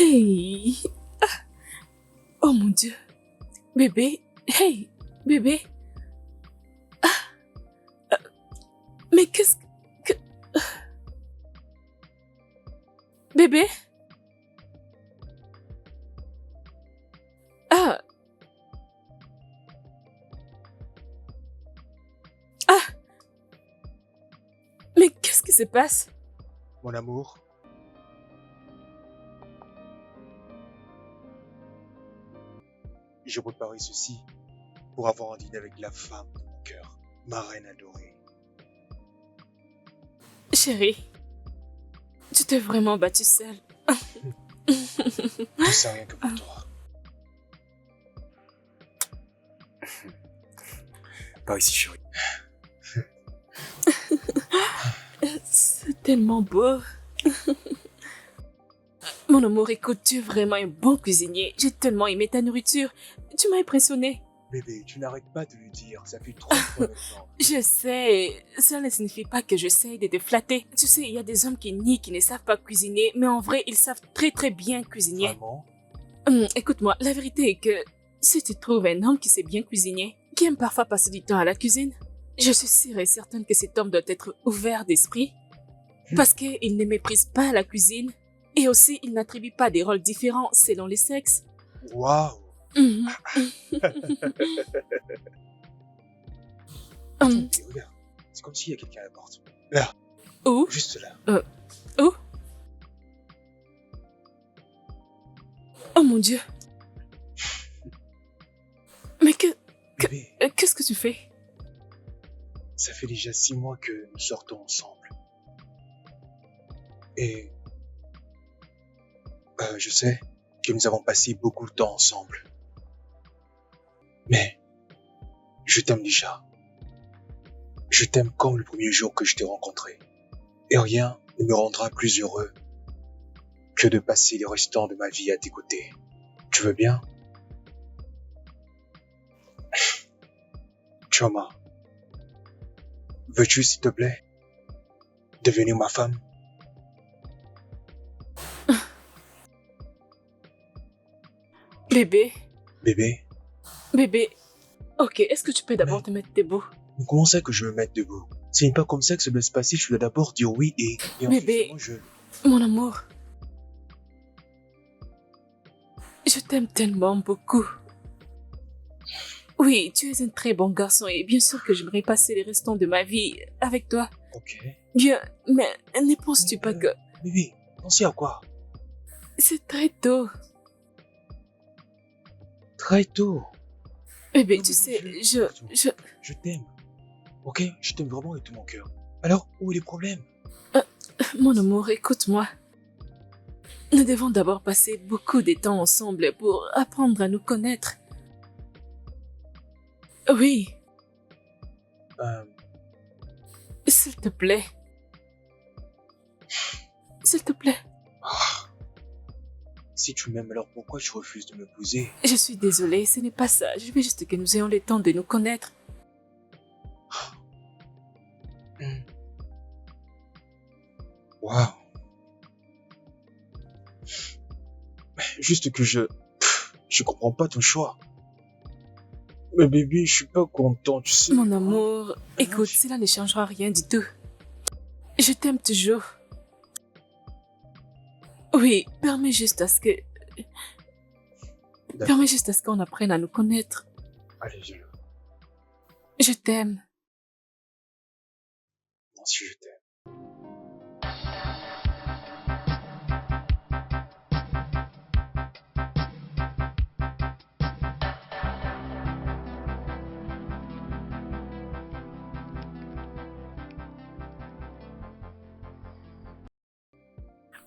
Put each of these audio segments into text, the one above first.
Hey! Oh mon Dieu! Bébé! Hey! Bébé! Mais qu'est-ce que... Bébé? Ah! Ah! Mais qu'est-ce qui se passe? Mon amour, je préparais ceci pour avoir un dîner avec la femme de mon cœur, ma reine adorée. Chérie, tu t'es vraiment battue seule. Je sais rien que pour toi. Par ici, chérie. C'est tellement beau. Mon amour, écoute, tu es vraiment un bon cuisinier. J'ai tellement aimé ta nourriture. Tu m'as impressionné. Bébé, tu n'arrêtes pas de le dire, ça fait 3 fois maintenant. Je sais, ça ne signifie pas que j'essaie de te flatter. Tu sais, il y a des hommes qui nient, qui ne savent pas cuisiner, mais en vrai, ils savent très très bien cuisiner. Vraiment? Écoute-moi, la vérité est que si tu trouves un homme qui sait bien cuisiner, qui aime parfois passer du temps à la cuisine, je suis sûre et certaine que cet homme doit être ouvert d'esprit, parce qu'il ne méprise pas la cuisine, et aussi il n'attribue pas des rôles différents selon les sexes. Waouh! Mhm. Et regarde, c'est comme s'il y a quelqu'un à la porte. Là, Où? juste là. Où? Oh mon Dieu! Mais Bébé, qu'est-ce que tu fais? ça fait déjà 6 mois que nous sortons ensemble. Et je sais que nous avons passé beaucoup de temps ensemble. Mais je t'aime déjà. Je t'aime comme le premier jour que je t'ai rencontré. Et rien ne me rendra plus heureux que de passer les restants de ma vie à tes côtés. Tu veux bien? Choma, veux-tu, s'il te plaît, devenir ma femme? Bébé, Bébé, bébé. Ok, est-ce que tu peux d'abord te mettre debout? mais comment ça que je me mette debout? Ce n'est pas comme ça que ça doit se passer, je dois d'abord dire oui et Bébé. ensuite Mon amour, je t'aime tellement beaucoup. Oui, tu es un très bon garçon et bien sûr que j'aimerais passer les restants de ma vie avec toi. Ok. Bien, mais ne penses-tu pas que Bébé, pensez à quoi? c'est très tôt? Très tôt. Bébé, Non, tu bébé, sais, je t'aime. Ok, je t'aime vraiment de tout mon cœur. Alors, où est le problème? Mon amour, écoute-moi. Nous devons d'abord passer beaucoup de temps ensemble pour apprendre à nous connaître. Oui, s'il te plaît. S'il te plaît. Si tu m'aimes, alors pourquoi tu refuses de m'épouser? Je suis désolée, ce n'est pas ça. Je veux juste que nous ayons le temps de nous connaître. Waouh. Juste que je comprends pas ton choix. Mais bébé, je suis pas content, tu sais. Mon amour, écoute, cela ne changera rien du tout. Je t'aime toujours. Oui, permets juste à ce que... D'accord. Permets juste à ce qu'on apprenne à nous connaître. Allez, viens. Je t'aime. Moi aussi, je t'aime.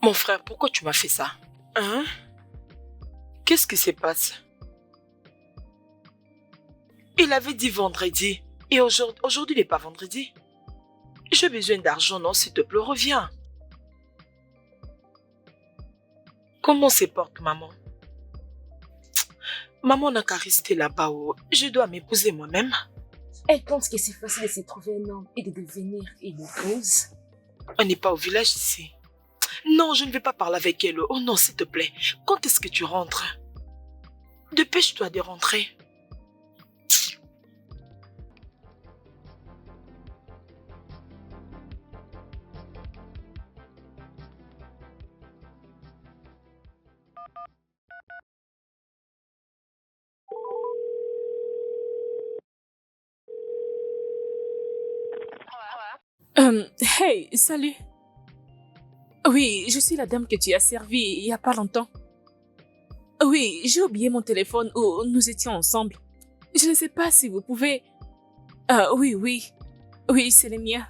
Mon frère, pourquoi tu m'as fait ça? Hein? Qu'est-ce qui se passe? Il avait dit vendredi. Et aujourd'hui, il n'est pas vendredi. J'ai besoin d'argent, non? S'il te plaît, reviens. Comment se porte maman? Maman n'a qu'à rester là-bas où je dois m'épouser moi-même. Elle pense que c'est facile de se trouver un homme et de devenir une épouse. On n'est pas au village ici. Non, je ne vais pas parler avec elle. Oh non, s'il te plaît. Quand est-ce que tu rentres? Dépêche-toi de rentrer. Hey, salut. Oui, je suis la dame que tu as servie il y a pas longtemps. Oui, j'ai oublié mon téléphone où nous étions ensemble. Je ne sais pas si vous pouvez... oui, oui. Oui, c'est le mien.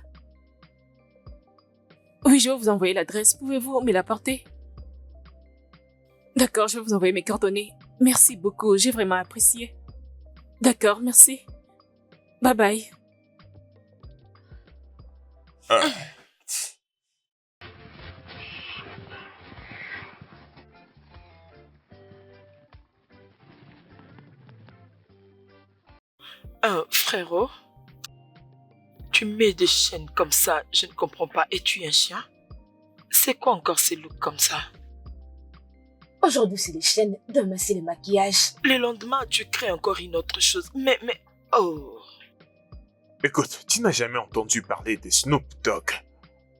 Oui, je vais vous envoyer l'adresse. Pouvez-vous me l'apporter? D'accord, je vais vous envoyer mes coordonnées. Merci beaucoup, j'ai vraiment apprécié. D'accord, merci. Bye bye. Frérot, tu mets des chaînes comme ça, je ne comprends pas. Es-tu un chien? C'est quoi encore ces looks comme ça? Aujourd'hui, c'est les chaînes, demain, c'est le maquillage. Le lendemain, tu crées encore une autre chose. Mais, oh. Écoute, tu n'as jamais entendu parler de Snoop Dogg.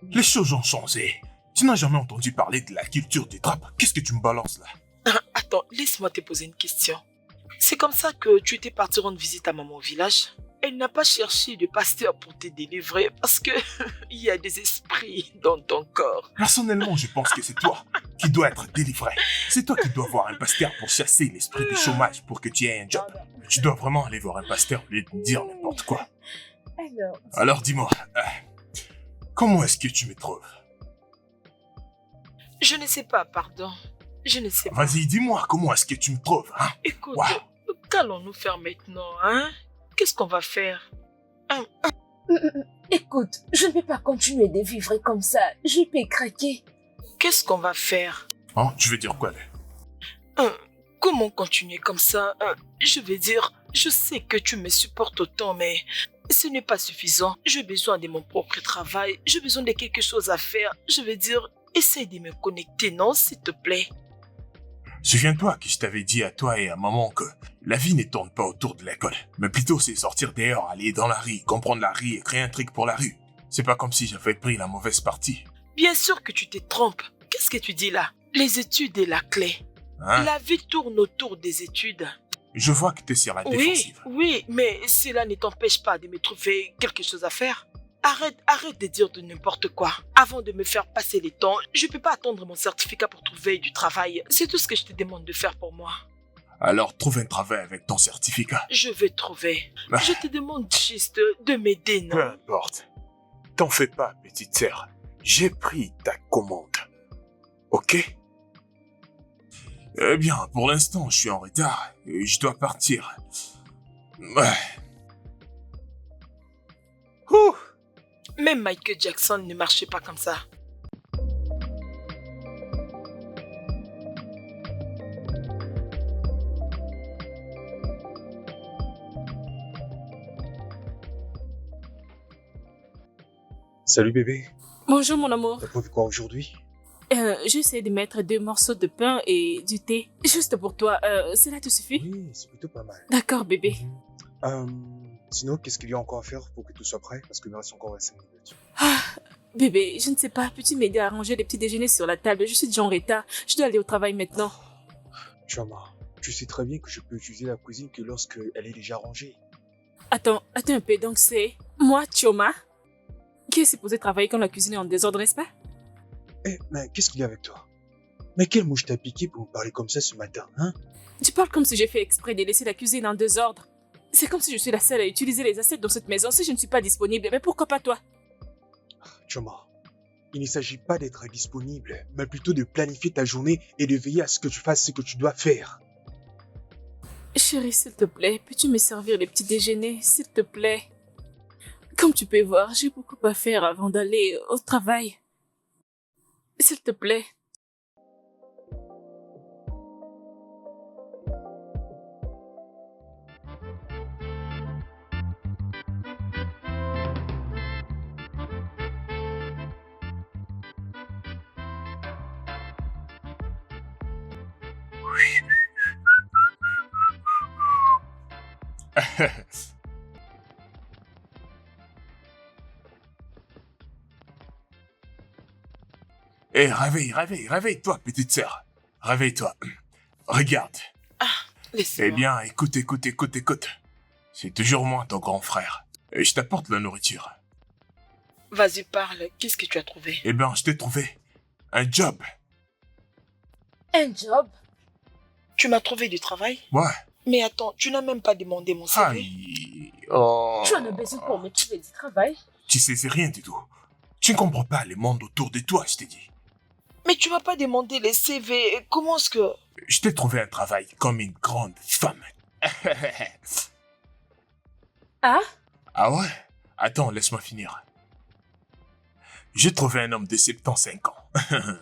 Les choses ont changé. Tu n'as jamais entendu parler de la culture du trap. Qu'est-ce que tu me balances là? Attends, laisse-moi te poser une question. C'est comme ça que tu étais parti rendre visite à maman au village? Elle n'a pas cherché de pasteur pour te délivrer parce que il y a des esprits dans ton corps. Personnellement, je pense que c'est toi qui dois être délivré. C'est toi qui dois voir un pasteur pour chasser l'esprit du chômage pour que tu aies un job. Tu dois vraiment aller voir un pasteur et lui dire n'importe quoi. Alors dis-moi, comment est-ce que tu me trouves? Je ne sais pas, pardon. Je ne sais pas. Vas-y, dis-moi, comment est-ce que tu me trouves, hein? Écoute, Wow. qu'allons-nous faire maintenant, hein? Qu'est-ce qu'on va faire? Écoute, je ne vais pas continuer de vivre comme ça. Je peux craquer. Qu'est-ce qu'on va faire? Hein, tu veux dire quoi là? Comment continuer comme ça? Je veux dire, je sais que tu me supportes autant, mais ce n'est pas suffisant. J'ai besoin de mon propre travail. J'ai besoin de quelque chose à faire. Je veux dire, essaye de me connecter, non, s'il te plaît? Souviens-toi que je t'avais dit à toi et à maman que la vie ne tourne pas autour de l'école, mais plutôt c'est sortir dehors, aller dans la rue, comprendre la rue et créer un truc pour la rue. C'est pas comme si j'avais pris la mauvaise partie. Bien sûr que tu te trompes. Qu'est-ce que tu dis là? Les études est la clé. Hein? La vie tourne autour des études. Je vois que t'es sur la défensive. Oui, mais cela ne t'empêche pas de me trouver quelque chose à faire. Arrête de dire de n'importe quoi. Avant de me faire passer les temps, je peux pas attendre mon certificat pour trouver du travail. C'est tout ce que je te demande de faire pour moi. Alors trouve un travail avec ton certificat. Je vais trouver. Ah. Je te demande juste de m'aider, non? Peu importe. T'en fais pas, petite sœur. J'ai pris ta commande. Ok? Eh bien, pour l'instant, je suis en retard et je dois partir. Ouais. Ouh. Même Michael Jackson ne marchait pas comme ça. Salut bébé, Bonjour mon amour. t'as prévu quoi aujourd'hui? J'essaie de mettre 2 morceaux de pain et du thé. Juste pour toi, cela te suffit? Oui, c'est plutôt pas mal. D'accord bébé. Sinon, qu'est-ce qu'il y a encore à faire pour que tout soit prêt? Parce qu'il me reste encore 5 minutes. Ah, bébé, je ne sais pas, peux-tu m'aider à ranger les petits déjeuners sur la table? Je suis déjà en retard, je dois aller au travail maintenant. Chama, tu sais très bien que je peux utiliser la cuisine que lorsque elle est déjà rangée. Attends un peu, donc c'est moi, Chioma, qui est supposé travailler quand la cuisine est en désordre, n'est-ce pas? Eh, mais qu'est-ce qu'il y a avec toi? Mais quelle mouche t'a piqué pour me parler comme ça ce matin, hein? Tu parles comme si j'ai fait exprès de laisser la cuisine en désordre. C'est comme si je suis la seule à utiliser les assiettes dans cette maison si je ne suis pas disponible. Mais pourquoi pas toi? Chama, il ne s'agit pas d'être disponible, mais plutôt de planifier ta journée et de veiller à ce que tu fasses ce que tu dois faire. Chérie, s'il te plaît, peux-tu me servir les petits déjeuners, s'il te plaît? Comme tu peux voir, j'ai beaucoup à faire avant d'aller au travail. S'il te plaît. Hé, réveille-toi, petite sœur. Réveille-toi. Regarde. Laisse-moi. Eh bien, écoute. C'est toujours moi, ton grand frère. Et je t'apporte la nourriture. Vas-y, parle. Qu'est-ce que tu as trouvé? Eh bien, je t'ai trouvé un job. Un job? Tu m'as trouvé du travail? Ouais. Mais attends, tu n'as même pas demandé mon CV. Aïe. Oh. Tu en as besoin pour me trouver du travail? Tu sais, c'est rien du tout. Tu ne comprends pas le monde autour de toi, je t'ai dit. Mais tu m'as pas demandé les CV. Comment est-ce que... Je t'ai trouvé un travail comme une grande femme. Ah? Ah ouais? Attends, laisse-moi finir. J'ai trouvé un homme de 75 ans.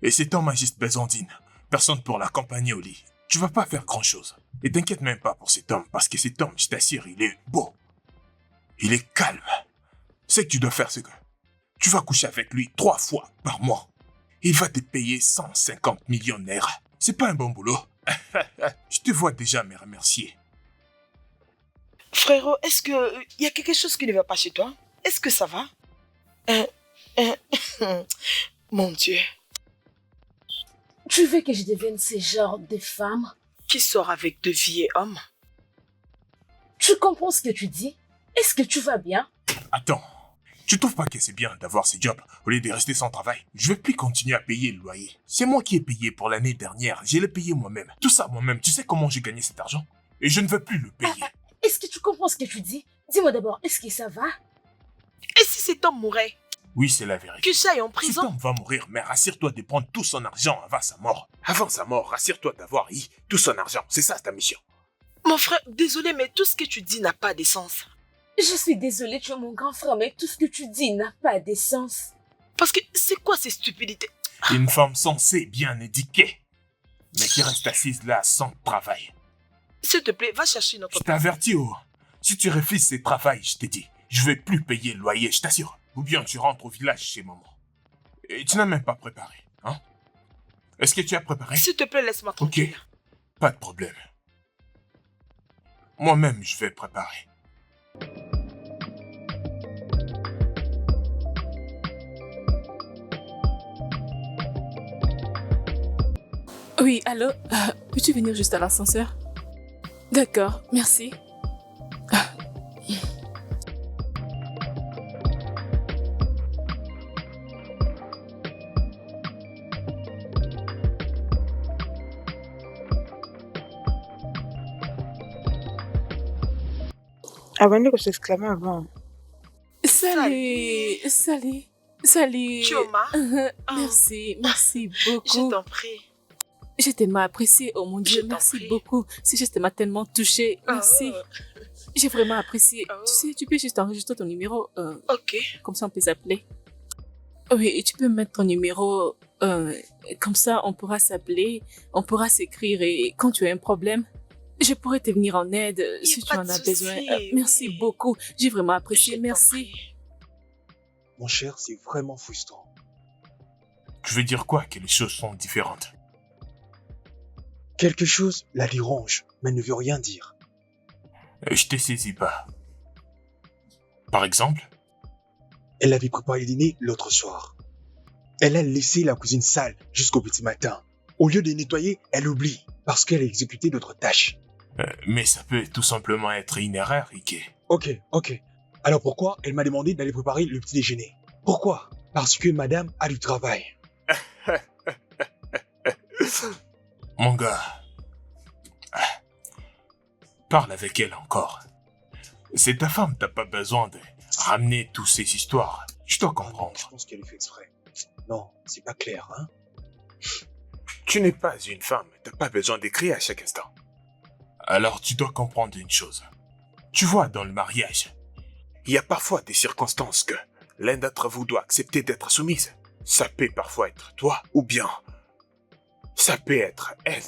Et cet homme a juste besoin d'une personne pour l'accompagner au lit. Tu vas pas faire grand-chose. Et t'inquiète même pas pour cet homme, parce que cet homme, je t'assure, il est beau. Il est calme. Ce que tu dois faire, c'est que tu vas coucher avec lui 3 fois par mois. Il va te payer 150 millions d'euros. C'est pas un bon boulot. Je te vois déjà me remercier. Frérot, est-ce que... y a quelque chose qui ne va pas chez toi? Est-ce que ça va? Mon Dieu. Tu veux que je devienne ce genre de femme? Qui sort avec de vieux hommes? Tu comprends ce que tu dis? Est-ce que tu vas bien? Attends, tu trouves pas que c'est bien d'avoir ce job au lieu de rester sans travail? Je vais plus continuer à payer le loyer. C'est moi qui ai payé pour l'année dernière. Je l'ai payé moi-même. Tout ça moi-même. Tu sais comment j'ai gagné cet argent? Et je ne veux plus le payer. Est-ce que tu comprends ce que tu dis? Dis-moi d'abord, est-ce que ça va? Et si cet homme mourait? Oui, c'est la vérité. Que j'aille en Cet prison? homme va mourir, mais rassure-toi de prendre tout son argent avant sa mort. Avant sa mort, rassure-toi d'avoir eu tout son argent. C'est ça ta mission. Mon frère, désolé, mais tout ce que tu dis n'a pas de sens. Je suis désolée, tu es mon grand frère, mais tout ce que tu dis n'a pas de sens. Parce que c'est quoi ces stupidités? Une femme censée, bien éduquée, mais qui reste assise là sans travail. S'il te plaît, va chercher notre... Je t'avertis, oh. Si tu refuses ce travail, je t'ai dit, je vais plus payer le loyer, je t'assure. Ou bien tu rentres au village chez maman. Et tu n'as même pas préparé, hein? Est-ce que tu as préparé? S'il te plaît, laisse-moi Ok, tranquille. pas de problème. Moi-même, je vais préparer. Oui, allô? Peux-tu venir juste à l'ascenseur? D'accord, merci. Avant que s'exclamer avant. Salut. Chioma. Merci Je beaucoup. t'en prie. J'ai tellement apprécié, oh mon Dieu, Je t'en merci prie. beaucoup. C'est juste m'a tellement touchée, merci. Oh. J'ai vraiment apprécié. Oh. Tu sais, tu peux juste enregistrer ton numéro, Ok. comme ça on peut s'appeler. Oui, et tu peux mettre ton numéro, comme ça on pourra s'appeler, on pourra s'écrire et quand tu as un problème, je pourrais te venir en aide si tu pas en de as souci, besoin. Merci oui. beaucoup, j'ai vraiment Je apprécié, t'en merci. prie. Mon cher, c'est vraiment frustrant. Je veux dire quoi que les choses sont différentes? Quelque chose la dérange, mais ne veut rien dire. Je te saisis pas. Par exemple? Elle avait préparé le dîner l'autre soir. Elle a laissé la cuisine sale jusqu'au petit matin. Au lieu de nettoyer, elle oublie parce qu'elle a exécuté d'autres tâches. Mais ça peut tout simplement être une erreur, Ike. Ok. Alors pourquoi elle m'a demandé d'aller préparer le petit déjeuner? Pourquoi? Parce que madame a du travail. Mon gars, parle avec elle encore. C'est ta femme, t'as pas besoin de ramener toutes ces histoires. Je dois Ah non, comprendre. je pense qu'elle le fait exprès. Non, c'est pas clair, hein? Tu n'es pas une femme, t'as pas besoin d'écrire à chaque instant. Alors tu dois comprendre une chose. Tu vois, dans le mariage, il y a parfois des circonstances que l'un d'entre vous doit accepter d'être soumise. Ça peut parfois être toi, ou bien ça peut être elle.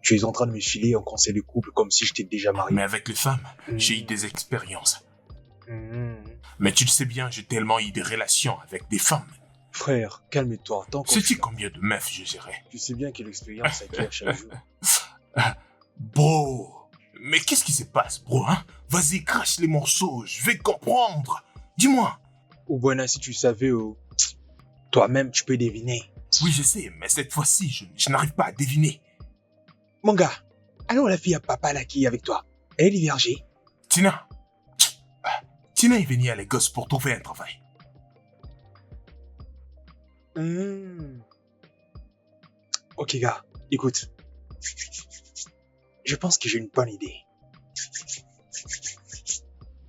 Tu es en train de me filer un conseil de couple comme si j'étais déjà marié. Mais avec les femmes, j'ai eu des expériences. Mais tu le sais bien, j'ai tellement eu des relations avec des femmes. Frère, calme-toi. Tant qu'on Sais-tu combien de meufs je gérais? Tu sais bien que l'expérience acquiert chaque jour. Bro, mais qu'est-ce qui se passe, bro, hein? Vas-y, crache les morceaux, je vais comprendre. Dis-moi. Ou Buena, si tu savais, toi-même, tu peux deviner. Oui, je sais, mais cette fois-ci, je n'arrive pas à deviner. Mon gars, allons la fille à papa là qui est avec toi. Elle est vierge. Tina. Tina est venue à Lagos pour trouver un travail. Ok, gars, écoute. Je pense que j'ai une bonne idée.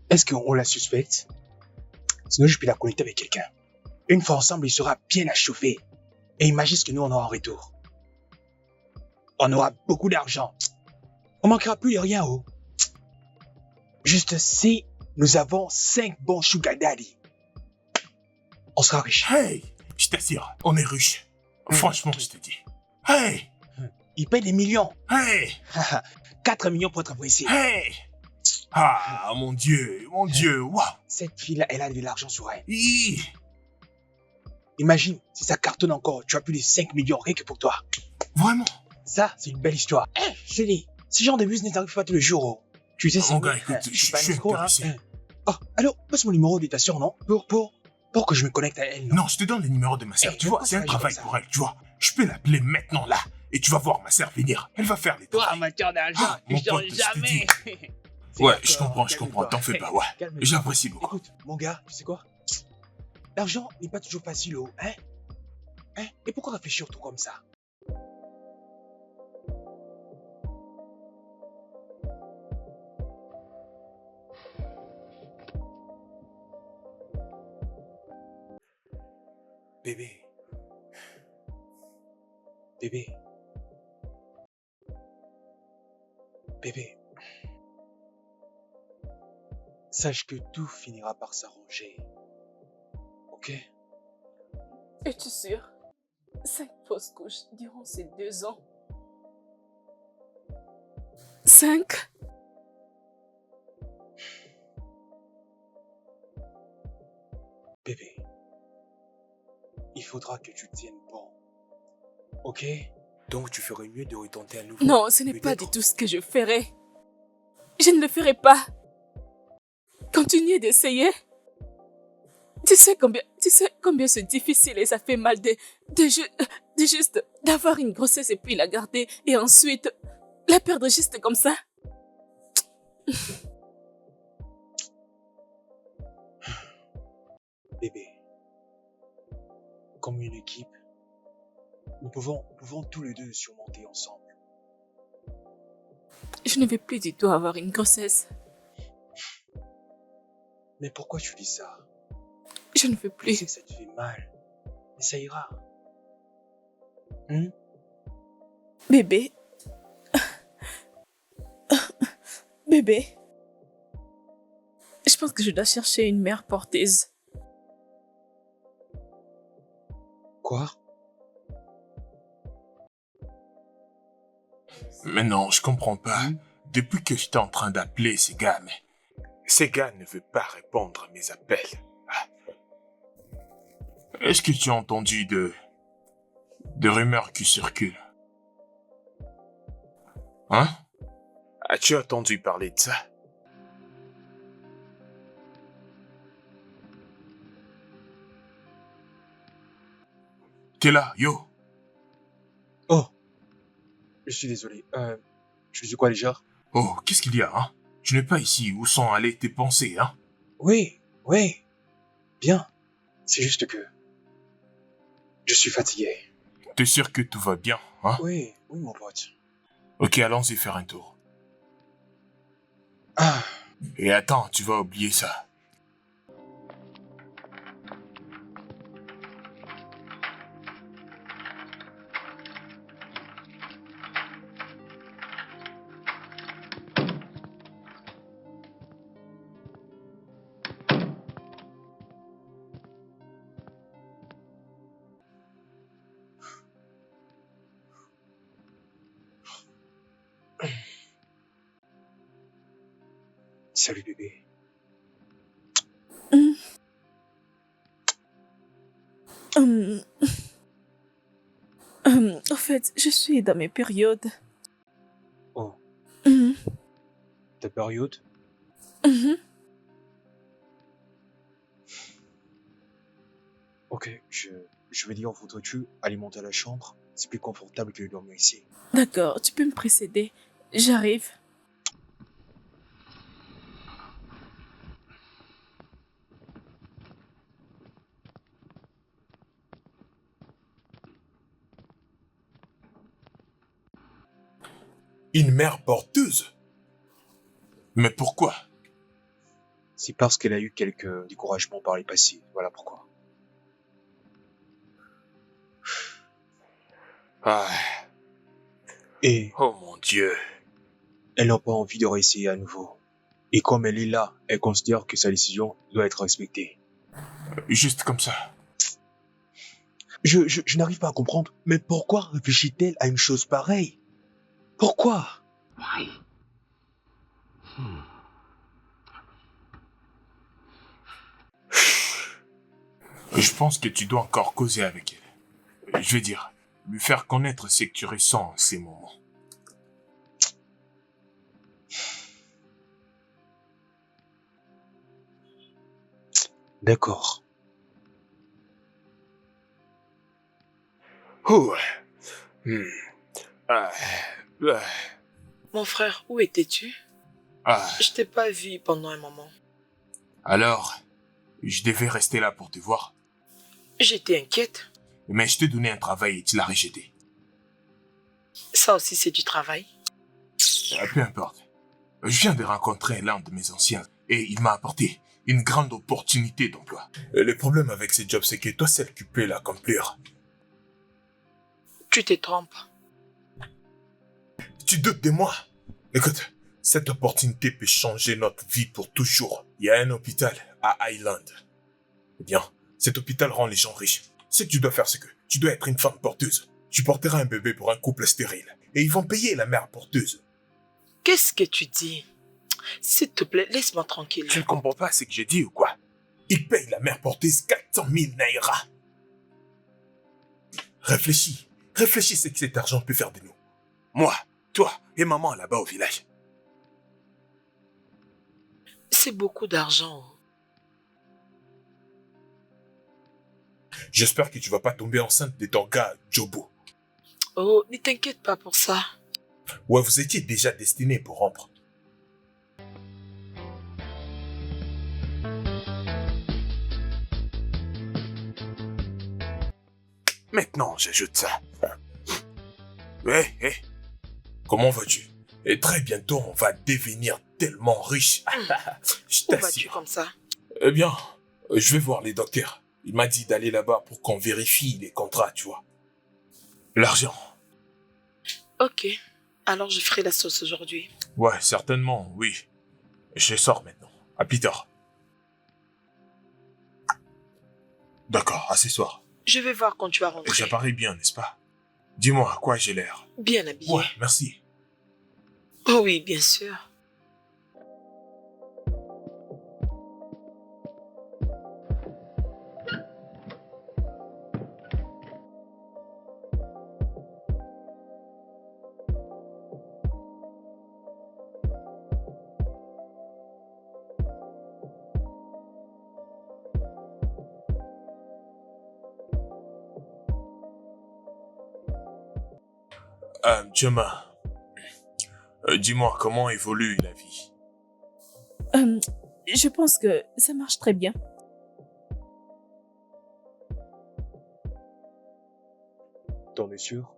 Est-ce qu'on la suspecte? Sinon, je peux la connecter avec quelqu'un. Une fois ensemble, il sera bien à chauffer. Et imagine ce que nous, on aura en retour. On aura beaucoup d'argent. On manquera plus de rien, Juste si nous avons 5 bons sugar daddy, on sera riche. Hey, je t'assure, on est riche. Franchement, je te dis. Hey, Il paye des millions. hey, 4 millions pour être précis. hey. Ah, mon Dieu, waouh. Cette fille-là, elle a de l'argent sur elle. Hi. Imagine, si ça cartonne encore, tu as plus de 5 millions rien que pour toi. Vraiment? Ça, c'est une belle histoire. Je te dis, ce genre de business n'arrive pas tous les jours, Tu sais, c'est... Mon gars, écoute, je suis pas suis escroc, intéressé. Oh, alors, passe mon numéro de ta sœur, non? Pour que je me connecte à elle, non? Non, je te donne le numéro de ma sœur. Eh, Tu vois, pourquoi c'est un tu réagis travail comme ça? pour elle, tu vois. Je peux l'appeler maintenant, là. Et tu vas voir ma sœur venir. Elle va faire les Toi, travaux. amateur d'argent, Ah, tu mon changes pote, je te jamais. C'est Ouais, d'accord, je comprends. calme-toi. T'en fais pas, ouais. Calme-toi. J'apprécie beaucoup. Écoute, mon gars, tu sais quoi? L'argent n'est pas toujours facile, hein? Et pourquoi réfléchir tout comme ça? Bébé. Bébé. Bébé. Sache que tout finira par s'arranger. Ok? Es-tu sûr? 5 fausses couches durant ces 2 ans. 5? Bébé. Il faudra que tu tiennes bon. Ok? Donc tu ferais mieux de retenter à nouveau. Non, ce n'est pas Peut-être. du tout ce que je ferai. Je ne le ferai pas. Continuez d'essayer. Tu sais combien c'est difficile et ça fait mal de juste d'avoir une grossesse et puis la garder et ensuite la perdre juste comme ça. Bébé. Comme une équipe, nous pouvons tous les deux surmonter ensemble. Je ne vais plus du tout avoir une grossesse. Mais pourquoi tu dis ça? Je ne veux Je plus. sais que ça te fait mal. Mais ça ira. Bébé. Bébé. Je pense que je dois chercher une mère porteuse. Quoi? Mais non, je comprends pas. Depuis que j'étais en train d'appeler ces gars, mais ces gars ne veulent pas répondre à mes appels. Ah. Est-ce que tu as entendu de rumeurs qui circulent? Hein? As-tu entendu parler de ça? T'es là, yo. Oh. Je suis désolé. Tu dis quoi déjà? Oh, qu'est-ce qu'il y a, hein? Tu n'es pas ici. Où sont allées tes pensées, hein? Oui. Bien. C'est juste que... je suis fatigué. T'es sûr que tout va bien, hein? Oui, mon pote. Ok, allons-y faire un tour. Ah. Et attends, tu vas oublier ça. Salut bébé. Hum, En fait, je suis dans mes périodes. Oh, Mhm, ta période? mhm. Ok, je vais dire, voudrais-tu alimenter la chambre? C'est plus confortable que de dormir ici. D'accord, tu peux me précéder. J'arrive. Une mère porteuse? Mais pourquoi? C'est parce qu'elle a eu quelques découragements par les passés, voilà pourquoi. Ah, Et oh mon Dieu. elle n'a pas envie de réessayer à nouveau. Et comme elle est là, elle considère que sa décision doit être respectée. Juste comme ça. Je n'arrive pas à comprendre, mais pourquoi réfléchit-elle à une chose pareille? Pourquoi? Je pense que tu dois encore causer avec elle. Je veux dire, lui faire connaître ce que tu ressens en ces moments. D'accord. Oh. Hmm. Ah. Ah. Mon frère, où étais-tu? Ah. Je t'ai pas vu pendant un moment. Alors, je devais rester là pour te voir. J'étais inquiète. Mais je t'ai donné un travail et tu l'as rejeté. Ça aussi, c'est du travail. Peu importe. Je viens de rencontrer l'un de mes anciens et il m'a apporté une grande opportunité d'emploi. Le problème avec ce job, c'est que toi seul tu peux l'accomplir. Tu te trompes. Tu doutes de moi? Écoute, cette opportunité peut changer notre vie pour toujours. Il y a un hôpital à Highland. Eh bien, cet hôpital rend les gens riches. Ce que tu dois faire, c'est que tu dois être une femme porteuse. Tu porteras un bébé pour un couple stérile. Et ils vont payer la mère porteuse. Qu'est-ce que tu dis? S'il te plaît, laisse-moi tranquille. Tu ne comprends pas ce que j'ai dit ou quoi? Ils payent la mère porteuse 400 000 naira. Réfléchis. Réfléchis ce que cet argent peut faire de nous. Moi, toi et maman là-bas au village. C'est beaucoup d'argent. J'espère que tu vas pas tomber enceinte de ton gars, Jobo. Oh, ne t'inquiète pas pour ça. Ouais, vous étiez déjà destiné pour rompre. Maintenant, j'ajoute ça. Hé. Comment vas-tu? Et très bientôt, on va devenir tellement riche. Je Où vas-tu t'assure. comme ça? Eh bien, je vais voir les docteurs. Il m'a dit d'aller là-bas pour qu'on vérifie les contrats, tu vois. L'argent. Ok. Alors je ferai la sauce aujourd'hui. Ouais, certainement, oui. Je sors maintenant. À plus tard. D'accord, à ce soir. Je vais voir quand tu vas rentrer. J'apparais bien, n'est-ce pas? Dis-moi à quoi j'ai l'air. Bien habillé. Ouais, merci. Oh oui, bien sûr. Gemma, dis-moi comment évolue la vie. Je pense que ça marche très bien. T'en es sûr?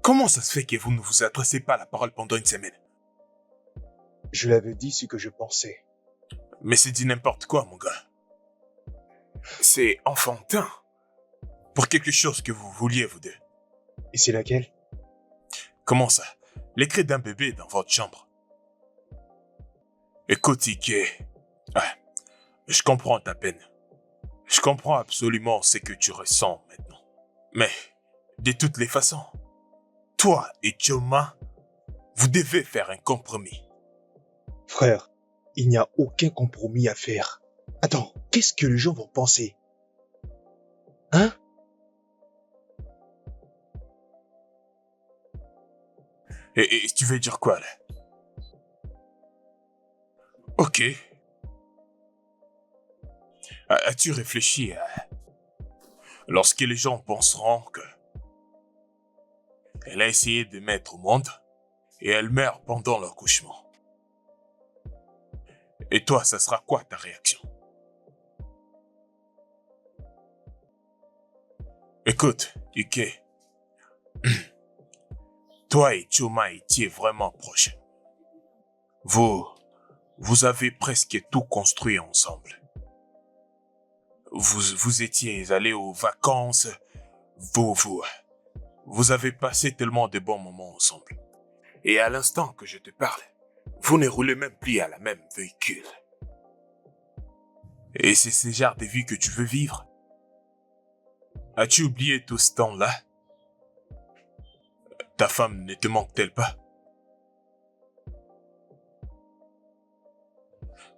Comment ça se fait que vous ne vous adressez pas la parole pendant une semaine? Je l'avais dit ce que je pensais. Mais c'est dit n'importe quoi, mon gars. C'est enfantin. Pour quelque chose que vous vouliez, vous deux. Et c'est laquelle? Comment ça? Les cris d'un bébé dans votre chambre. Écoute, Ike. Ouais, je comprends ta peine. Je comprends absolument ce que tu ressens maintenant. Mais, de toutes les façons, toi et Choma, vous devez faire un compromis. Frère, il n'y a aucun compromis à faire. Attends, qu'est-ce que les gens vont penser? Hein? Et tu veux dire quoi là? Ok. As-tu réfléchi à... Lorsque les gens penseront que... Elle a essayé de mettre au monde et elle meurt pendant l'accouchement. Et toi, ça sera quoi ta réaction? Écoute, Ike. Toi et Choma étiez vraiment proches. Vous avez presque tout construit ensemble. Vous étiez allés aux vacances. Vous avez passé tellement de bons moments ensemble. Et à l'instant que je te parle, vous ne roulez même plus à la même véhicule. Et c'est ce genre de vie que tu veux vivre? As-tu oublié tout ce temps-là? Ta femme ne te manque-t-elle pas?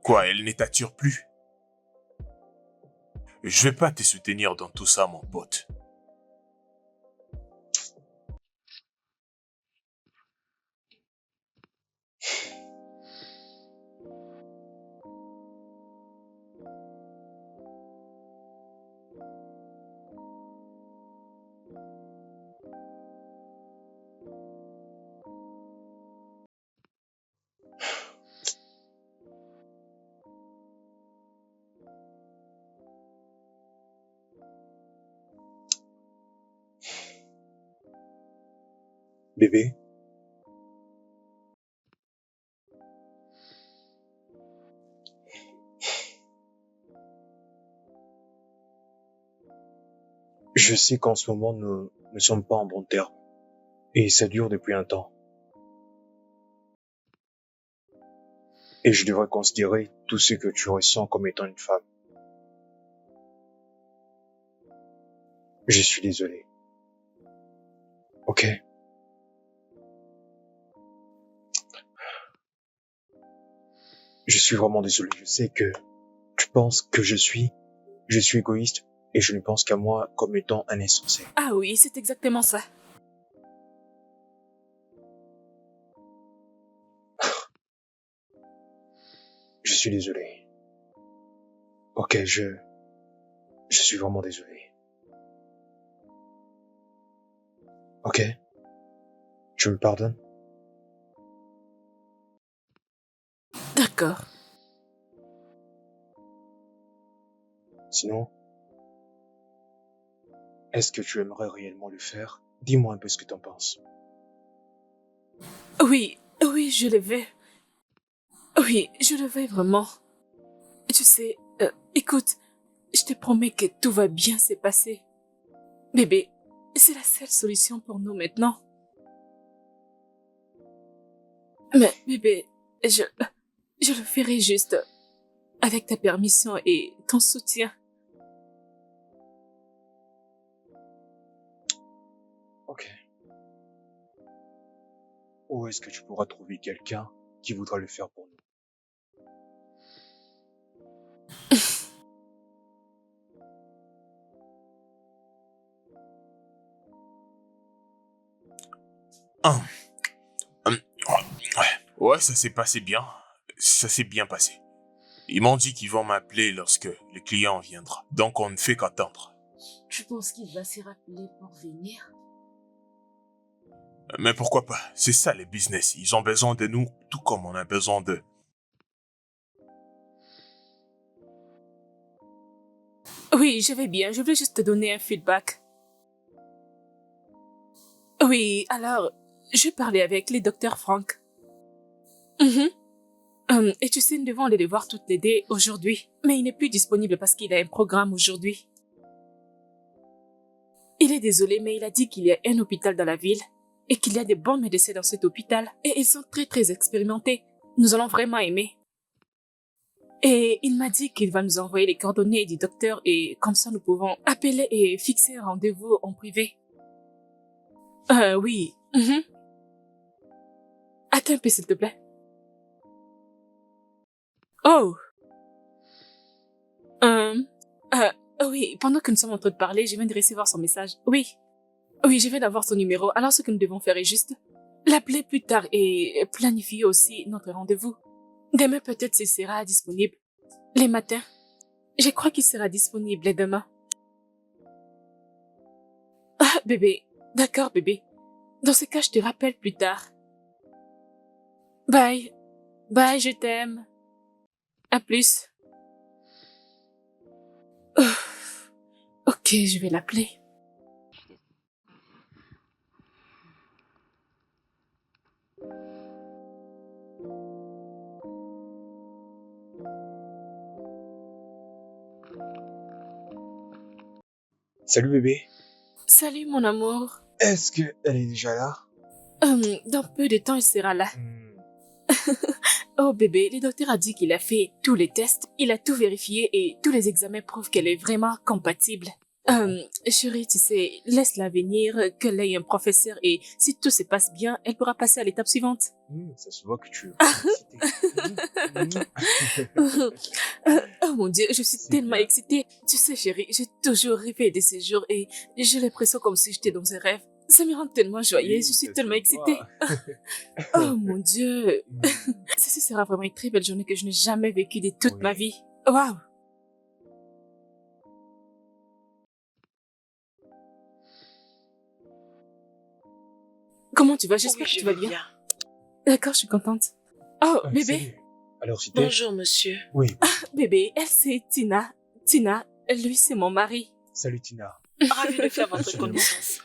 Quoi, elle ne t'attire plus? Je vais pas te soutenir dans tout ça, mon pote. Bébé, je sais qu'en ce moment, nous ne sommes pas en bon terme. Et ça dure depuis un temps. Et je devrais considérer tout ce que tu ressens comme étant une femme. Je suis désolé. Ok? Je suis vraiment désolé. Je sais que tu penses que je suis égoïste et je ne pense qu'à moi comme étant un insensé. Ah oui, c'est exactement ça. Je suis désolé. Ok, je suis vraiment désolé. Ok? Tu me pardonnes? D'accord. Sinon, est-ce que tu aimerais réellement le faire? Dis-moi un peu ce que t'en penses. Oui, oui, je le vais. Oui, je le vais vraiment. Tu sais, écoute, je te promets que tout va bien se passer. Bébé, c'est la seule solution pour nous maintenant. Mais bébé, je le ferai juste avec ta permission et ton soutien. Ok. Où est-ce que tu pourras trouver quelqu'un qui voudra le faire pour nous? Hum, hum, ouais, ça s'est passé bien. Ça s'est bien passé. Ils m'ont dit qu'ils vont m'appeler lorsque le client viendra. Donc on ne fait qu'attendre. Tu penses qu'il va se rappeler pour venir? Mais pourquoi pas? C'est ça les business. Ils ont besoin de nous tout comme on a besoin d'eux. Oui, je vais bien. Je voulais juste te donner un feedback. Oui, alors, je parlais avec les docteurs Frank. Et tu sais, nous devons aller les voir toutes les deux aujourd'hui. Mais il n'est plus disponible parce qu'il a un programme aujourd'hui. Il est désolé, mais il a dit qu'il y a un hôpital dans la ville et qu'il y a des bons médecins dans cet hôpital. Et ils sont très très expérimentés. Nous allons vraiment aimer. Et il m'a dit qu'il va nous envoyer les coordonnées du docteur et comme ça nous pouvons appeler et fixer un rendez-vous en privé. Oui. Attends un peu s'il te plaît. Oh. Oui, pendant que nous sommes en train de parler, je viens de recevoir son message. Oui. Oui, je viens d'avoir son numéro. Alors ce que nous devons faire est juste l'appeler plus tard et planifier aussi notre rendez-vous. Demain peut-être s'il sera disponible. Les matins. Je crois qu'il sera disponible demain. Ah, bébé. D'accord, bébé. Dans ce cas, je te rappelle plus tard. Bye. Bye, je t'aime. À plus. Ok, je vais l'appeler. Salut bébé. Salut, mon amour. Est-ce qu'elle est déjà là? Dans peu de temps, il sera là. Oh bébé, le docteur a dit qu'il a fait tous les tests, il a tout vérifié et tous les examens prouvent qu'elle est vraiment compatible. Chérie, tu sais, laisse-la venir, qu'elle ait un professeur et si tout se passe bien, elle pourra passer à l'étape suivante. Ça se voit que tu es Oh mon Dieu, je suis C'est tellement bien. excitée. Tu sais chérie, j'ai toujours rêvé de ces jours et j'ai l'impression comme si j'étais dans un rêve. Ça me rend tellement joyeuse, je suis tellement excitée. Oh mon Dieu. Ceci sera vraiment une très belle journée que je n'ai jamais vécue de toute ma vie. Waouh. Comment tu vas? J'espère Oui, que je tu vas vais bien. bien. D'accord, je suis contente. Oh, bébé. Salut. Alors c'était... Bonjour, monsieur. Oui. Bébé, elle c'est Tina. Tina, lui c'est mon mari. Salut Tina. Ravi de faire votre Absolument. connaissance.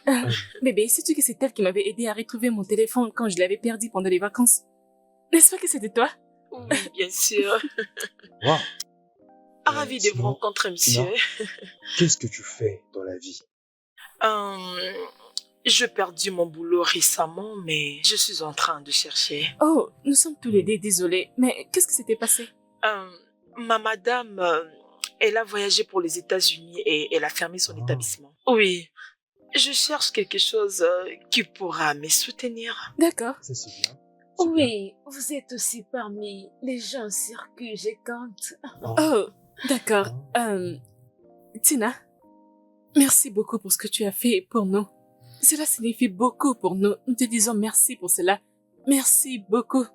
Bébé, sais-tu que c'est elle qui m'avait aidé à retrouver mon téléphone quand je l'avais perdu pendant les vacances? N'est-ce pas que c'était toi? Oui, bien sûr. Wow. Ravi de vous sinon, rencontrer, monsieur. Qu'est-ce que tu fais dans la vie? J'ai perdu mon boulot récemment, mais je suis en train de chercher. Oh, nous sommes tous les deux désolés, mais qu'est-ce qui s'était passé? Ma madame, elle a voyagé pour les États-Unis et elle a fermé son Ah. établissement. Oui, je cherche quelque chose qui pourra me soutenir. D'accord. Ça c'est bien. C'est bien. Oui, vous êtes aussi parmi les gens sur qui je compte. Oh, d'accord. Tina, merci beaucoup pour ce que tu as fait pour nous. Cela signifie beaucoup pour nous. Nous te disons merci pour cela. Merci beaucoup.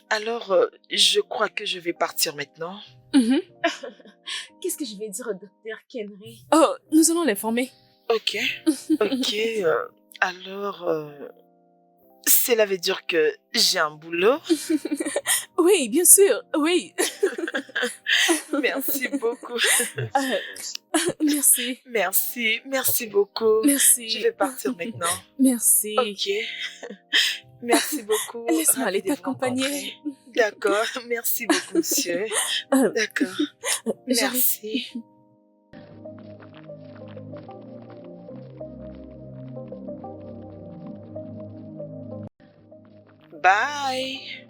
Alors, je crois que je vais partir maintenant. Mhm. Qu'est-ce que je vais dire au docteur Kenry? Oh, nous allons l'informer. Ok, ok. Alors, cela veut dire que j'ai un boulot. Oui, bien sûr, oui. Merci beaucoup. Merci, Merci beaucoup. merci. Je vais partir maintenant. Merci. Ok. Merci beaucoup. Laisse-moi Ravi aller de vous t'accompagner. rencontrer. D'accord. Merci beaucoup, monsieur. D'accord. Merci. Bye.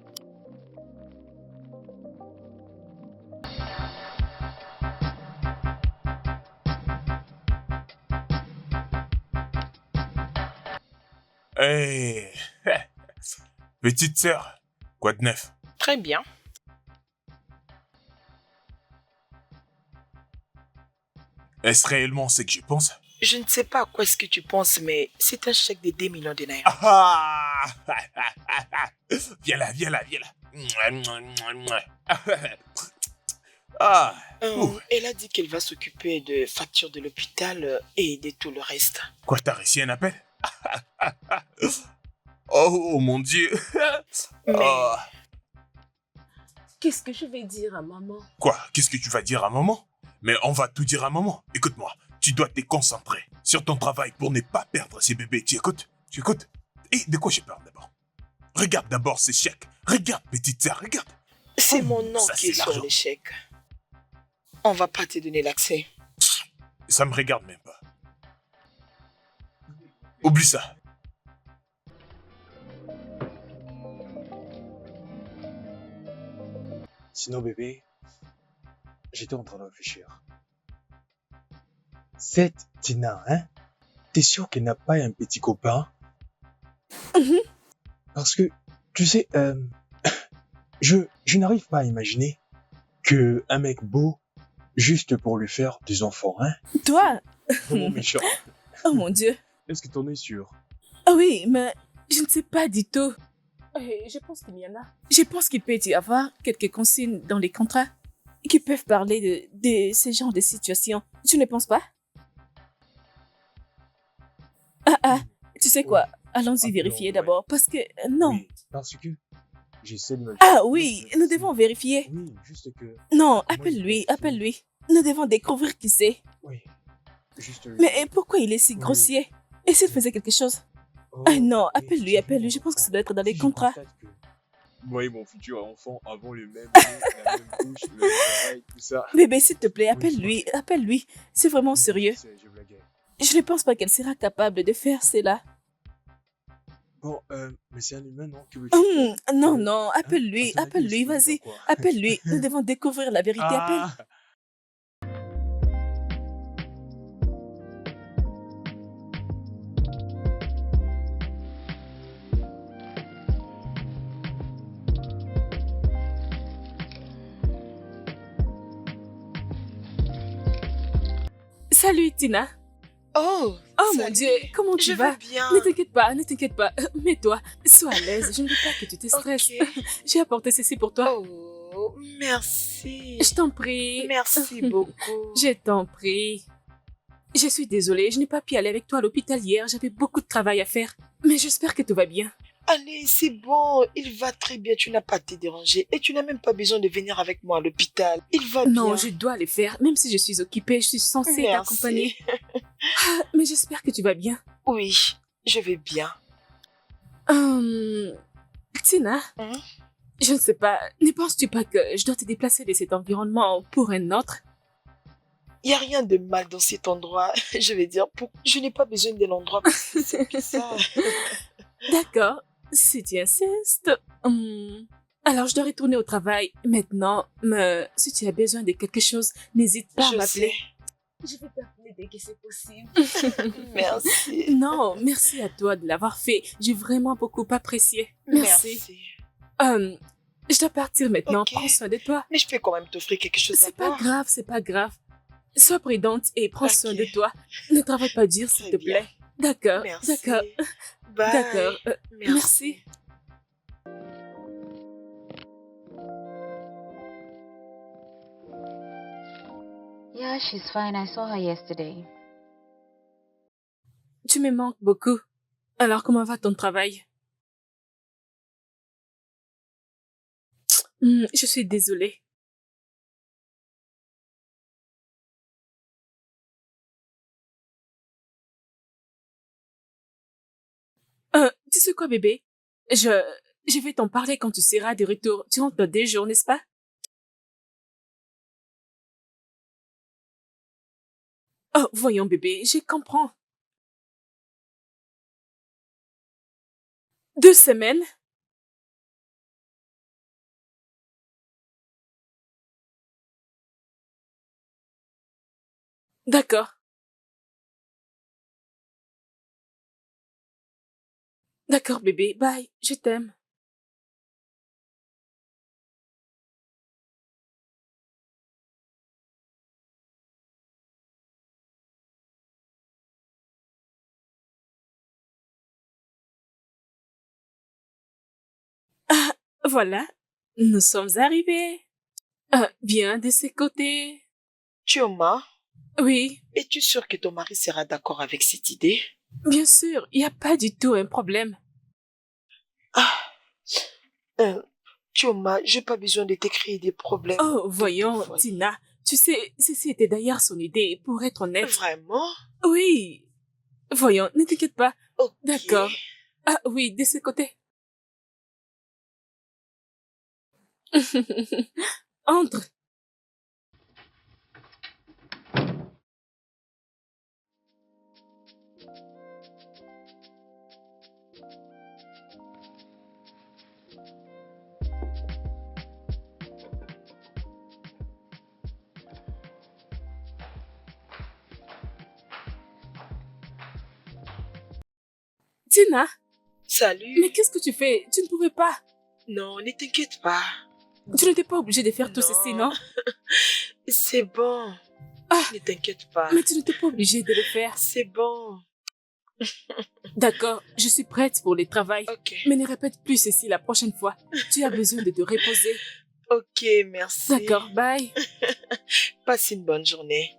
Hey. Petite sœur, quoi de neuf? Très bien. Est-ce réellement ce que je pense? Je ne sais pas à quoi est-ce que tu penses, mais c'est un chèque de 2 millions de naira. Ah ah. Viens là, viens là, viens là. Ah. Ouh. Elle a dit qu'elle va s'occuper de factures de l'hôpital et de tout le reste. Quoi, t'as reçu un appel? Oh mon Dieu. Mais Oh. Qu'est-ce que je vais dire à maman? Quoi? Qu'est-ce que tu vas dire à maman? Mais on va tout dire à maman. Écoute-moi, tu dois te concentrer sur ton travail pour ne pas perdre ces bébés. Tu écoutes? Tu écoutes? Et de quoi j'ai peur d'abord? Regarde d'abord ces chèques. Regarde, petite sœur, regarde. c'est mon nom Ça, qui est c'est sur l'argent. le chèque. On va pas te donner l'accès. Ça me regarde même pas. Oublie ça. Sinon, bébé, j'étais en train de réfléchir. Cette Tina, hein? T'es sûr qu'elle n'a pas un petit copain? Mhm. Parce que, tu sais, je n'arrive pas à imaginer que un mec beau, juste pour lui faire des enfants, hein? Toi? Vraiment méchant. Oh mon Dieu. Est-ce que t'en es sûr? Ah oui, mais je ne sais pas du tout. Je pense qu'il y en a. Je pense qu'il peut y avoir quelques consignes dans les contrats qui peuvent parler de ce genre de situation. Tu ne penses pas? Ah, tu sais quoi? Allons-y Appelons, vérifier ouais. d'abord, parce que non. Oui, parce que j'essaie d'imaginer. Ah oui, Non, nous devons vérifier. Oui, juste que... Non, Moi, je appelle-lui, vérifie. appelle-lui. Nous devons découvrir qui c'est. Oui, juste... Mais pourquoi il est si Oui. grossier? Et s'il faisait quelque chose? Oh, Ah non, oui, appelle-lui, j'ai vu appelle-lui. mon Je pense que enfant. ça doit être dans les Si je contrats. constate que moi et mon futur enfant avons le même nez, la même bouche, le même oreille, tout ça... Bébé, s'il te plaît, Oui, appelle-lui, ok. appelle-lui. C'est vraiment Oui, sérieux. je sais, je blaguais. Je ne pense pas qu'elle sera capable de faire cela. Bon, mais c'est un humain, non? Que veux-tu faire? Non, Ouais. non, Hein? appelle-lui, À ton avis, appelle-lui, il se vas-y. quoi? Appelle-lui. Nous devons découvrir la vérité. Appelle. Ah! Salut, Tina. Oh, Oh mon salut. Dieu, comment tu Je vas? vais bien. Ne t'inquiète pas, ne t'inquiète pas. Mets-toi, sois à l'aise. Je ne veux pas que tu te stresses. Ok. J'ai apporté ceci pour toi. Oh, merci. Je t'en prie. Merci beaucoup. Je t'en prie. Je suis désolée, je n'ai pas pu aller avec toi à l'hôpital hier. J'avais beaucoup de travail à faire. Mais j'espère que tout va bien. Allez, c'est bon, il va très bien, tu n'as pas à te déranger et tu n'as même pas besoin de venir avec moi à l'hôpital. Il va Non, bien. je dois le faire. Même si je suis occupée, je suis censée t'accompagner. Merci. Mais j'espère que tu vas bien. Oui, je vais bien. Tina, Hein? je ne sais pas, ne penses-tu pas que je dois te déplacer de cet environnement pour un autre? Il n'y a rien de mal dans cet endroit. Je vais dire, je n'ai pas besoin de l'endroit parce que c'est bizarre. D'accord, si tu insistes. Alors, je dois retourner au travail maintenant, mais si tu as besoin de quelque chose, n'hésite pas à Je m'appeler. sais. Je vais t'appeler dès que c'est possible. Merci. Non, merci à toi de l'avoir fait. J'ai vraiment beaucoup apprécié. Merci. Je dois partir maintenant. Ok. Prends soin de toi. Mais je peux quand même t'offrir quelque chose à C'est pas boire. grave, c'est pas grave. Sois prudente et prends Ok. soin de toi. Ne travaille pas dur, s'il Très te bien. plaît. D'accord, Merci. d'accord, Bye. d'accord. Merci. Yeah, she's fine. I saw her yesterday. Tu me manques beaucoup. Alors, comment va ton travail? Je suis désolée. Tu sais quoi, bébé? Je vais t'en parler quand tu seras de retour. Tu rentres dans 2 jours, n'est-ce pas? Oh, voyons, bébé, je comprends. 2 semaines? D'accord. D'accord, bébé. Bye. Je t'aime. Ah, voilà. Nous sommes arrivés. Bien de ces côtés. Chioma, Oui, es-tu sûre que ton mari sera d'accord avec cette idée? bien sûr. Il n'y a pas du tout un problème. Ah, Chioma, j'ai pas besoin de t'écrire des problèmes. Oh, voyons, Toutefois. Tina. Tu sais, ceci était d'ailleurs son idée, pour être honnête. Vraiment? Oui. Voyons, ne t'inquiète pas. Ok. D'accord. Ah oui, de ce côté. Entre. Tina, Salut. mais qu'est-ce que tu fais? Tu ne pouvais pas. Non, ne t'inquiète pas. Tu n'étais pas obligée de faire tout ceci, non? C'est bon. Ah, Ne t'inquiète pas. mais tu n'étais pas obligée de le faire. C'est bon. D'accord, je suis prête pour le travail. Ok. Mais ne répète plus ceci la prochaine fois. Tu as besoin de te reposer. Ok, merci. D'accord, bye. Passe une bonne journée.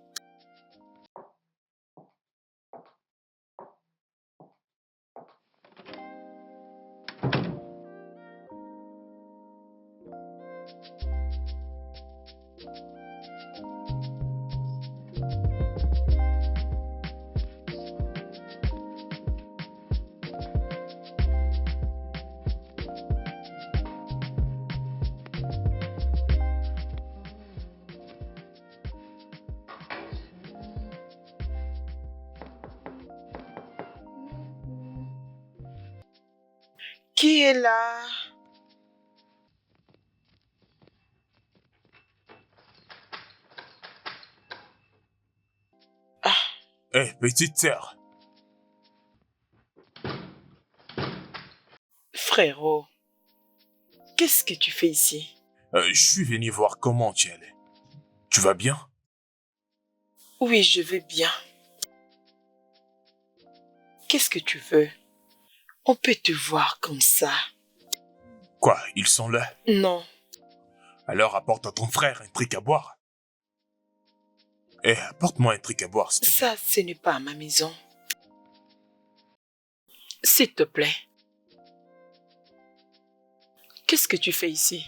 Qui est là? Hé, petite sœur. Frérot, qu'est-ce que tu fais ici? Je suis venu voir comment tu allais. Tu vas bien? Oui, je vais bien. Qu'est-ce que tu veux? On peut te voir comme ça. Quoi, ils sont là? Non, Alors apporte à ton frère un truc à boire. Apporte-moi un truc à boire, s'il te plaît. ça, ce n'est pas à ma maison. S'il te plaît. Qu'est-ce que tu fais ici?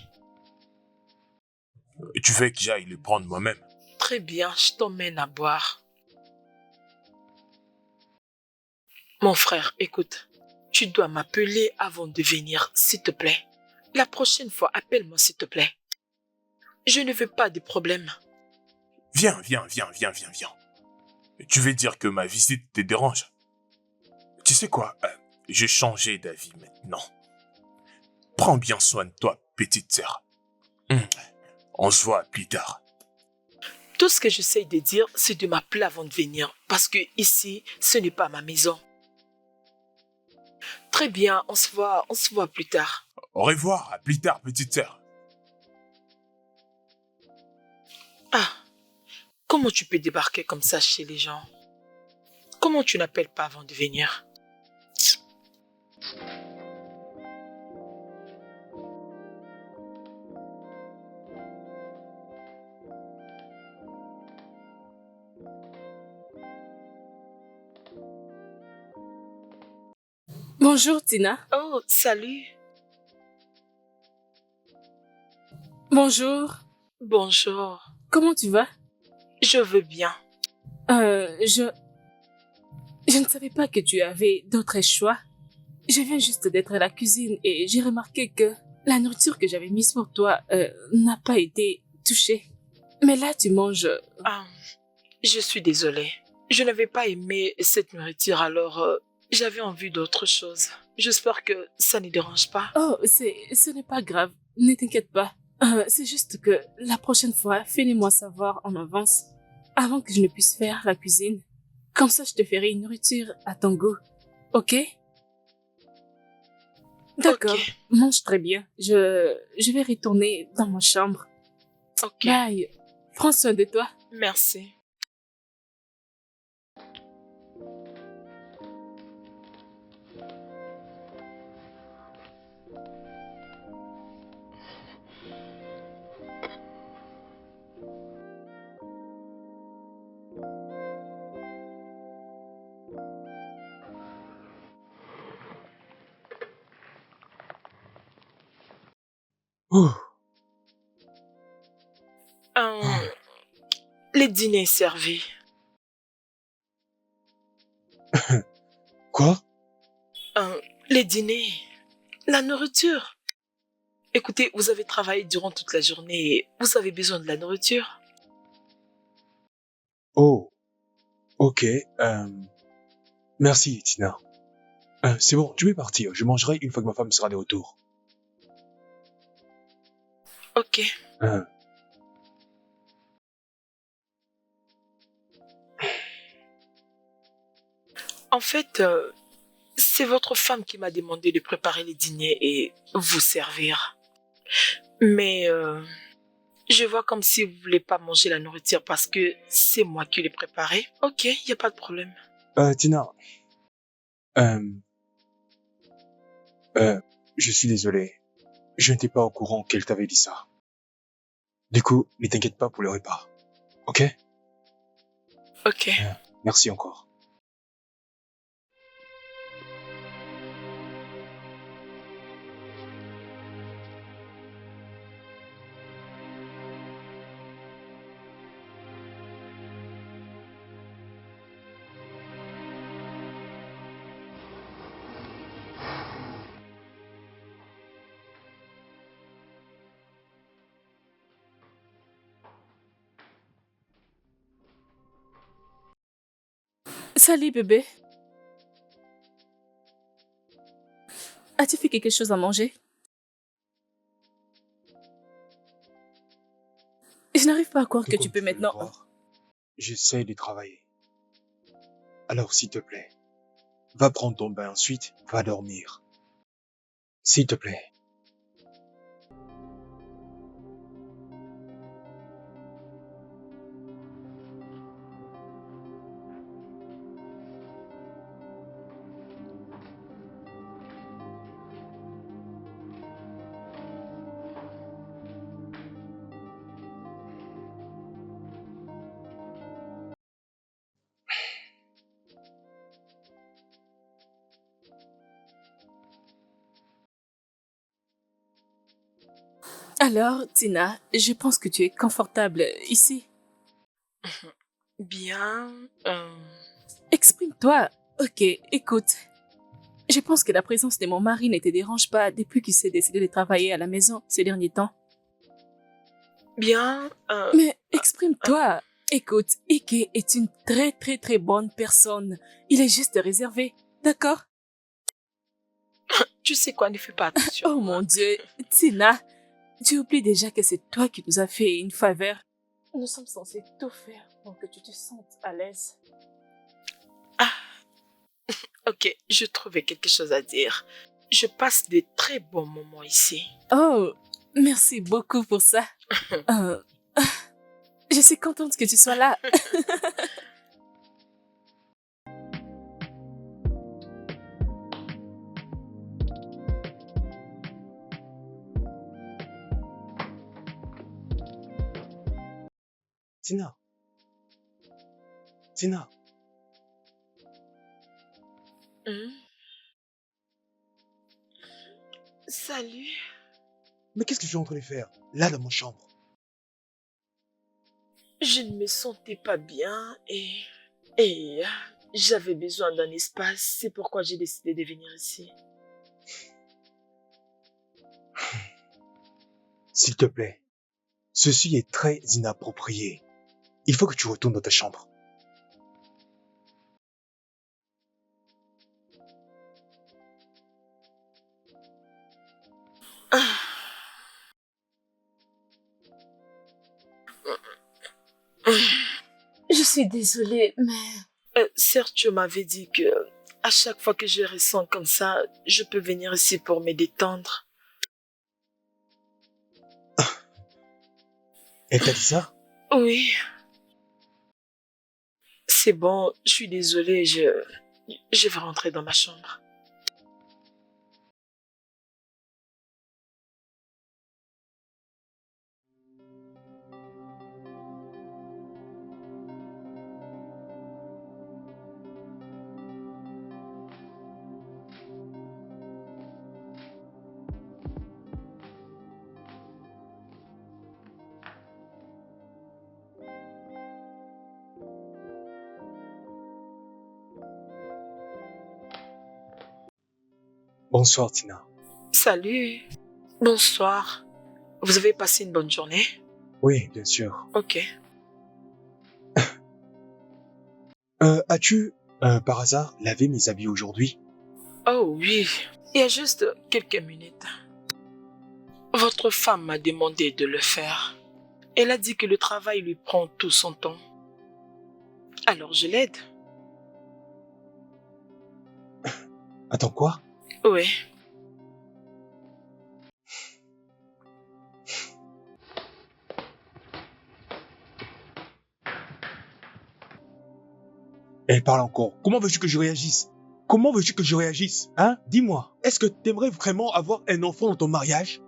Tu veux que j'aille le prendre moi-même? Très bien, je t'emmène à boire. Mon frère, écoute, tu dois m'appeler avant de venir, s'il te plaît. La prochaine fois, appelle-moi, s'il te plaît. Je ne veux pas de problème. Viens. Tu veux dire que ma visite te dérange? Tu sais quoi? J'ai changé d'avis maintenant. Prends bien soin de toi, petite sœur. On se voit plus tard. Tout ce que j'essaie de dire, c'est de m'appeler avant de venir. Parce que ici, ce n'est pas ma maison. Très bien, on se voit plus tard. Au revoir, à plus tard, petite sœur. Ah, comment tu peux débarquer comme ça chez les gens? Comment tu n'appelles pas avant de venir? Bonjour, Tina. Oh, salut. Bonjour. Bonjour. Comment tu vas? Je veux bien. Je ne savais pas que tu avais d'autres choix. Je viens juste d'être à la cuisine et j'ai remarqué que la nourriture que j'avais mise pour toi n'a pas été touchée. Mais là, tu manges... Ah, je suis désolée. Je n'avais pas aimé cette nourriture, alors j'avais envie d'autre chose. J'espère que ça ne dérange pas. Oh, ce n'est pas grave. Ne t'inquiète pas. C'est juste que la prochaine fois, fais-le-moi savoir en avance, avant que je ne puisse faire la cuisine. Comme ça, je te ferai une nourriture à ton goût. Ok? D'accord. Ok. Mange très bien. Je vais retourner dans ma chambre. Ok. Bye. Prends soin de toi. Merci. Ouh, Le dîner est servi. quoi? Les dîners, la nourriture. Écoutez, vous avez travaillé durant toute la journée et vous avez besoin de la nourriture. Oh, ok. Merci, Tina. C'est bon, tu peux partir. Je mangerai une fois que ma femme sera de retour. Ok. En fait, c'est votre femme qui m'a demandé de préparer les dîners et vous servir. Mais je vois comme si vous voulez pas manger la nourriture parce que c'est moi qui l'ai préparée. Ok, y a pas de problème. Tina, je suis désolé. Je n'étais pas au courant qu'elle t'avait dit ça. Du coup, ne t'inquiète pas pour le repas. Ok? Ok. Merci encore. Salut bébé. As-tu fait quelque chose à manger? Je n'arrive pas à croire que tu Comme peux tu le maintenant... voir, j'essaie de travailler. Alors, s'il te plaît, va prendre ton bain ensuite, va dormir. S'il te plaît. Alors, Tina, je pense que tu es confortable ici. Bien. Exprime-toi. Ok, écoute. Je pense que la présence de mon mari ne te dérange pas depuis qu'il s'est décidé de travailler à la maison ces derniers temps. Bien. Mais exprime-toi. Écoute, Ike est une très très très bonne personne. Il est juste réservé, d'accord? Tu sais quoi, ne fais pas attention. Oh mon Dieu, Tina, tu oublies déjà que c'est toi qui nous as fait une faveur. Nous sommes censés tout faire pour que tu te sentes à l'aise. Ah. Ok, je trouvais quelque chose à dire. Je passe de très bons moments ici. Oh, merci beaucoup pour ça. Je suis contente que tu sois là. Tina. Tina. Salut. Mais qu'est-ce que je suis en train de faire, là, dans mon chambre? Je ne me sentais pas bien et j'avais besoin d'un espace. C'est pourquoi j'ai décidé de venir ici. S'il te plaît, ceci est très inapproprié. Il faut que tu retournes dans ta chambre. Je suis désolée, mais... Sergio m'avait dit que à chaque fois que je ressens comme ça, je peux venir ici pour me détendre. Elle t'a dit ça? Oui. C'est bon, je suis désolée, je vais rentrer dans ma chambre. Bonsoir, Tina. Salut. Bonsoir. Vous avez passé une bonne journée? Oui, bien sûr. Ok. As-tu, par hasard, lavé mes habits aujourd'hui? Oh oui, il y a juste quelques minutes. Votre femme m'a demandé de le faire. Elle a dit que le travail lui prend tout son temps. Alors je l'aide. Attends, quoi? Oui. Elle parle encore. Comment veux-tu que je réagisse? Comment veux-tu que je réagisse? Hein? Dis-moi. Est-ce que t'aimerais vraiment avoir un enfant dans ton mariage?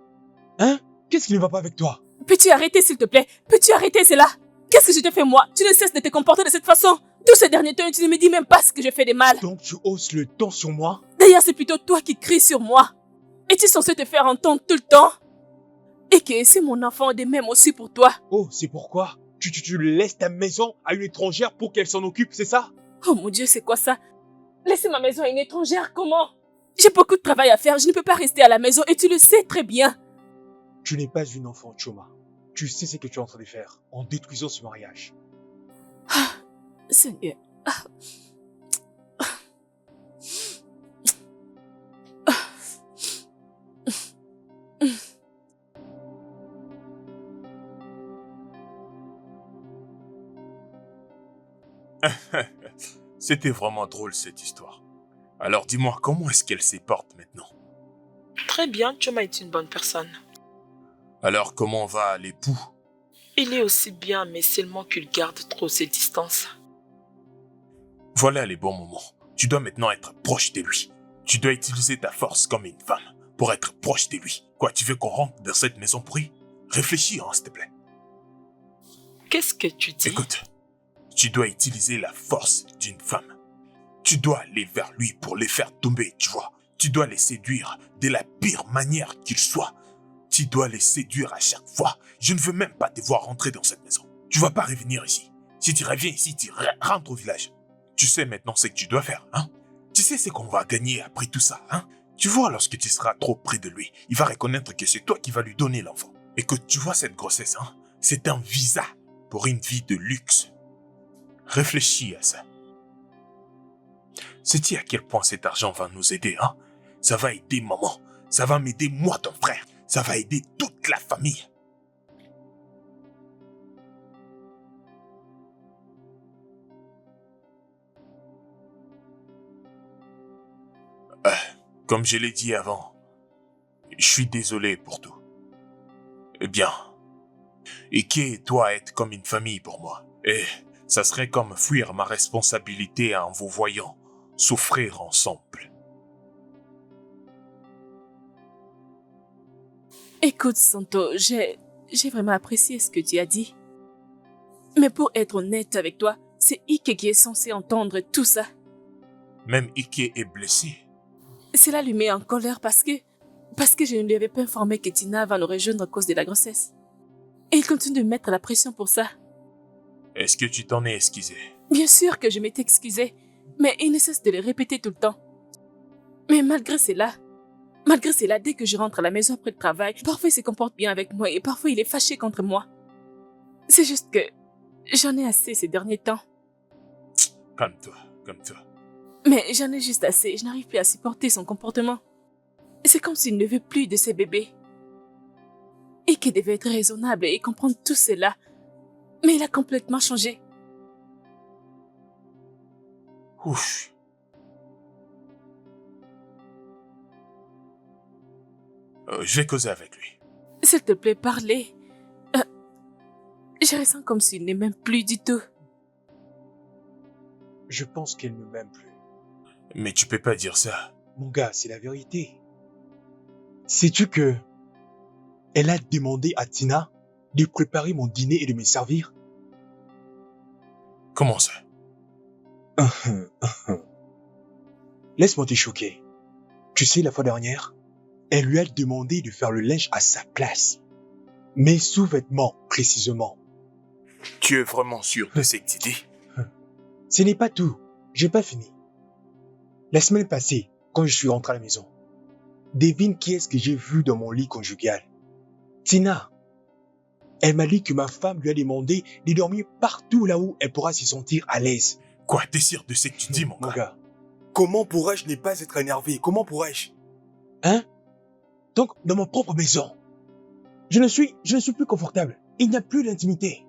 Hein? Qu'est-ce qui ne va pas avec toi? Peux-tu arrêter, s'il te plaît? Peux-tu arrêter cela? Qu'est-ce que je te fais, moi? Tu ne cesses de te comporter de cette façon. Tous ces derniers temps, tu ne me dis même pas ce que je fais de mal. Donc tu hausses le ton sur moi? D'ailleurs, c'est plutôt toi qui cries sur moi. Es-tu censé te faire entendre tout le temps? Et que c'est mon enfant de même aussi pour toi. Oh, c'est pourquoi? Tu laisses ta maison à une étrangère pour qu'elle s'en occupe, c'est ça? Oh mon Dieu, c'est quoi ça? Laisser ma maison à une étrangère, comment? J'ai beaucoup de travail à faire, je ne peux pas rester à la maison et tu le sais très bien. Tu n'es pas une enfant, Choma. Tu sais ce que tu es en train de faire en détruisant ce mariage. Seigneur. C'était vraiment drôle cette histoire. Alors dis-moi, comment est-ce qu'elle se porte maintenant? Très bien, Choma est une bonne personne. Alors comment va l'époux? Il est aussi bien, mais seulement qu'il garde trop ses distances. Voilà les bons moments. Tu dois maintenant être proche de lui. Tu dois utiliser ta force comme une femme pour être proche de lui. Quoi, tu veux qu'on rentre dans cette maison pourrie? Réfléchis, s'il te plaît. Qu'est-ce que tu dis? Écoute, tu dois utiliser la force d'une femme. Tu dois aller vers lui pour les faire tomber, tu vois. Tu dois les séduire de la pire manière qu'il soit. Tu dois les séduire à chaque fois. Je ne veux même pas te voir rentrer dans cette maison. Tu vas pas revenir ici. Si tu reviens ici, tu rentres au village. Tu sais maintenant ce que tu dois faire, hein? Tu sais ce qu'on va gagner après tout ça, hein? Tu vois, lorsque tu seras trop près de lui, il va reconnaître que c'est toi qui vas lui donner l'enfant. Et que tu vois cette grossesse, hein? C'est un visa pour une vie de luxe. Réfléchis à ça. Sais-tu à quel point cet argent va nous aider, hein? Ça va aider maman. Ça va m'aider moi, ton frère. Ça va aider toute la famille. Comme je l'ai dit avant, je suis désolé pour tout. Eh bien, Ike et toi êtes comme une famille pour moi. Et ça serait comme fuir ma responsabilité en vous voyant souffrir ensemble. Écoute, Santo, j'ai vraiment apprécié ce que tu as dit. Mais pour être honnête avec toi, c'est Ike qui est censé entendre tout ça. Même Ike est blessé. Cela lui met en colère parce que je ne lui avais pas informé que Tina va nous rejoindre à cause de la grossesse. Et il continue de mettre la pression pour ça. Est-ce que tu t'en es excusé? Bien sûr que je m'étais excusée, mais il ne cesse de le répéter tout le temps. Mais malgré cela, dès que je rentre à la maison après le travail, parfois il se comporte bien avec moi et parfois il est fâché contre moi. C'est juste que j'en ai assez ces derniers temps. Calme-toi, calme-toi. Mais j'en ai juste assez, je n'arrive plus à supporter son comportement. C'est comme s'il ne veut plus de ses bébés. Et qu'il devait être raisonnable et comprendre tout cela. Mais il a complètement changé. Ouf. Je vais causer avec lui. S'il te plaît, parlez. Je ressens comme s'il ne m'aime plus du tout. Je pense qu'elle ne m'aime plus. Mais tu peux pas dire ça. Mon gars, c'est la vérité. Sais-tu que elle a demandé à Tina de préparer mon dîner et de me servir? Comment ça? Laisse-moi te choquer. Tu sais, la fois dernière, elle lui a demandé de faire le linge à sa place. Mes sous-vêtements, précisément. Tu es vraiment sûr de ce que tu dis? Ce n'est pas tout. J'ai pas fini. La semaine passée, quand je suis rentré à la maison, devine qui est-ce que j'ai vu dans mon lit conjugal? Tina. Elle m'a dit que ma femme lui a demandé de dormir partout là où elle pourra se sentir à l'aise. Quoi, t'es sûr de ce que tu dis, mon gars? Comment pourrais-je ne pas être énervé? Comment pourrais-je? Hein? Donc, dans ma propre maison, je ne suis plus confortable. Il n'y a plus d'intimité.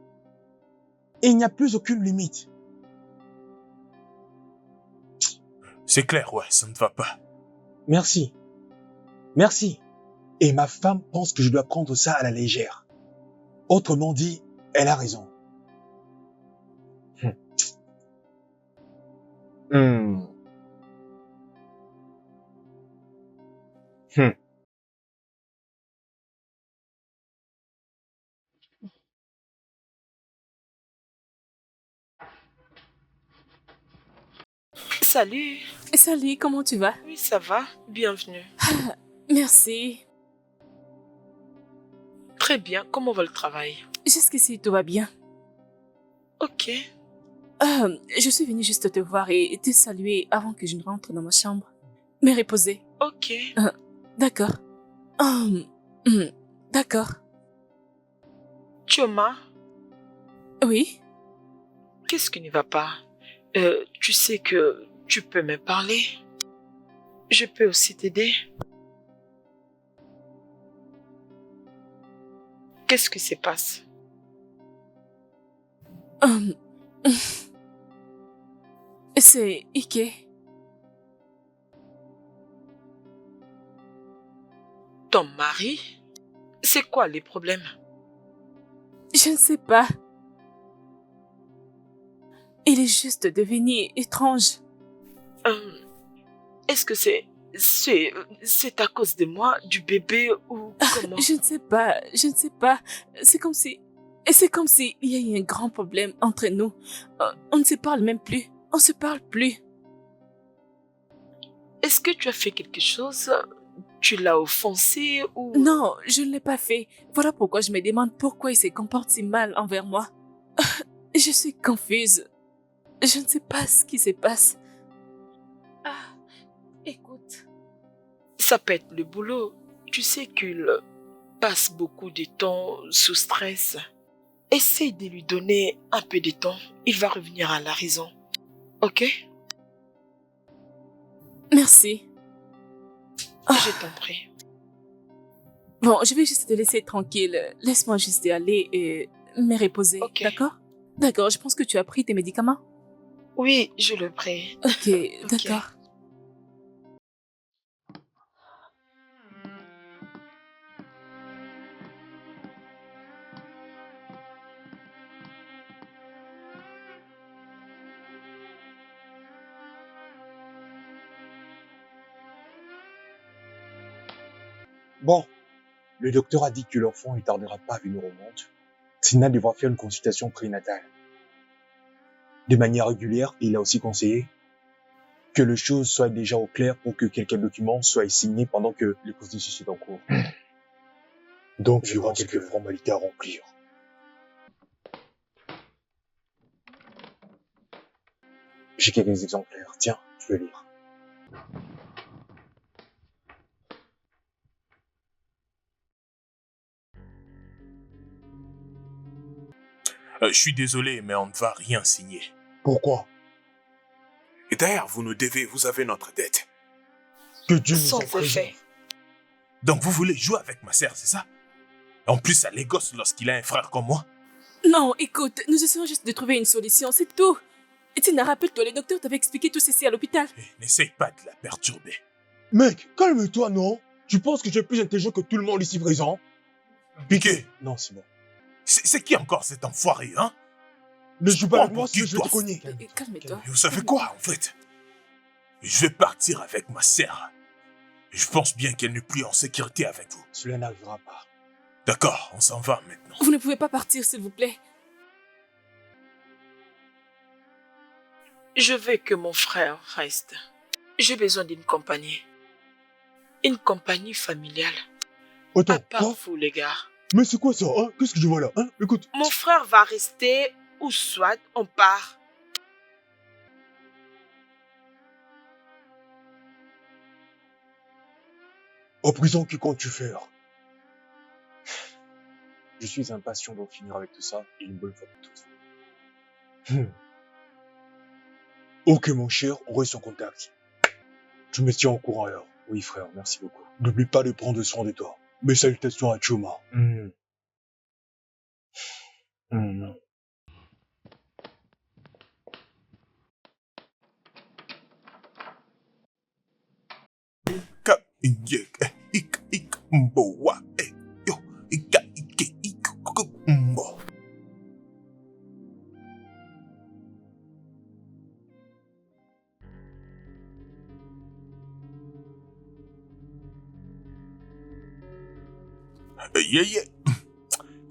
Et il n'y a plus aucune limite. C'est clair, ouais, ça ne va pas. Merci. Merci. Et ma femme pense que je dois prendre ça à la légère. Autrement dit, elle a raison. Hmm. Hmm. Salut. Salut, comment tu vas? Oui, ça va. Bienvenue. Merci. Très bien. Comment va le travail? Jusqu'ici, tout va bien. Ok. Je suis venue juste te voir et te saluer avant que je ne rentre dans ma chambre. Me reposer. Ok. D'accord. Hum, D'accord. Chioma, Oui? qu'est-ce qui ne va pas? Tu sais que tu peux me parler. Je peux aussi t'aider. Qu'est-ce qui se passe? Hum, C'est Ike. Ton mari? C'est quoi les problèmes? Je ne sais pas. Il est juste devenu étrange. Est-ce que c'est à cause de moi, du bébé ou comment? Je ne sais pas, je ne sais pas. C'est comme si... C'est comme s'il y a eu un grand problème entre nous. On ne se parle même plus. On se parle plus. Est-ce que tu as fait quelque chose? Tu l'as offensé ou... Non, je ne l'ai pas fait. Voilà pourquoi je me demande pourquoi il se comporte si mal envers moi. Je suis confuse. Je ne sais pas ce qui se passe. Ah, écoute. Ça peut être le boulot. Tu sais qu'il passe beaucoup de temps sous stress. Essaye de lui donner un peu de temps. Il va revenir à la raison. Ok? Merci. Je t'en prie. Bon, je vais juste te laisser tranquille. Laisse-moi juste y aller et me reposer. Ok. D'accord? D'accord, je pense que tu as pris tes médicaments. Oui, je le prie. Ok, Ok. d'accord. Bon, le docteur a dit que l'enfant ne tardera pas à venir au monde. Tina devra faire une consultation prénatale. De manière régulière, il a aussi conseillé que les choses soient déjà au clair pour que quelques documents soient signés pendant que le processus est en cours. Donc, il y aura quelques formalités à remplir. J'ai quelques exemplaires. Tiens, tu peux lire. Je suis désolé, mais on ne va rien signer. Pourquoi? Et d'ailleurs, vous nous devez, vous avez notre dette. Que Dieu nous Sans en préserve. effet. Donc vous voulez jouer avec ma sœur, c'est ça? En plus, ça négocie lorsqu'il a un frère comme moi. Non, écoute, nous essayons juste de trouver une solution, c'est tout. Et Tina, rappelle-toi, le docteur t'avait expliqué tout ceci à l'hôpital. N'essaye pas de la perturber. Mec, calme-toi, non? Tu penses que tu es plus intelligent que tout le monde ici présent? Piqué, Non, c'est bon. c'est qui encore cet enfoiré, hein? Ne joue pas avec Prends moi pour sinon qui je vais te toi. cogner. Calme-toi. Et vous savez quoi, en fait? Je vais partir avec ma sœur. Je pense bien qu'elle n'est plus en sécurité avec vous. Cela n'arrivera pas. D'accord, on s'en va maintenant. Vous ne pouvez pas partir, s'il vous plaît. Je veux que mon frère reste. J'ai besoin d'une compagnie. Une compagnie familiale. Attends, À part quoi? vous, les gars. Mais c'est quoi ça, hein? Qu'est-ce que je vois là, hein? Écoute. Mon frère va rester ou soit on part. En prison, que comptes-tu faire? Je suis impatient d'en finir avec tout ça, et une bonne fois pour toutes. Ok, mon cher, on reste en contact. Tu me tiens au courant alors. Oui, frère, merci beaucoup. N'oublie pas de prendre soin de toi. Mes salutations à Choma. Injek, ik, mbo, wa, yo, ika, ike, mbo.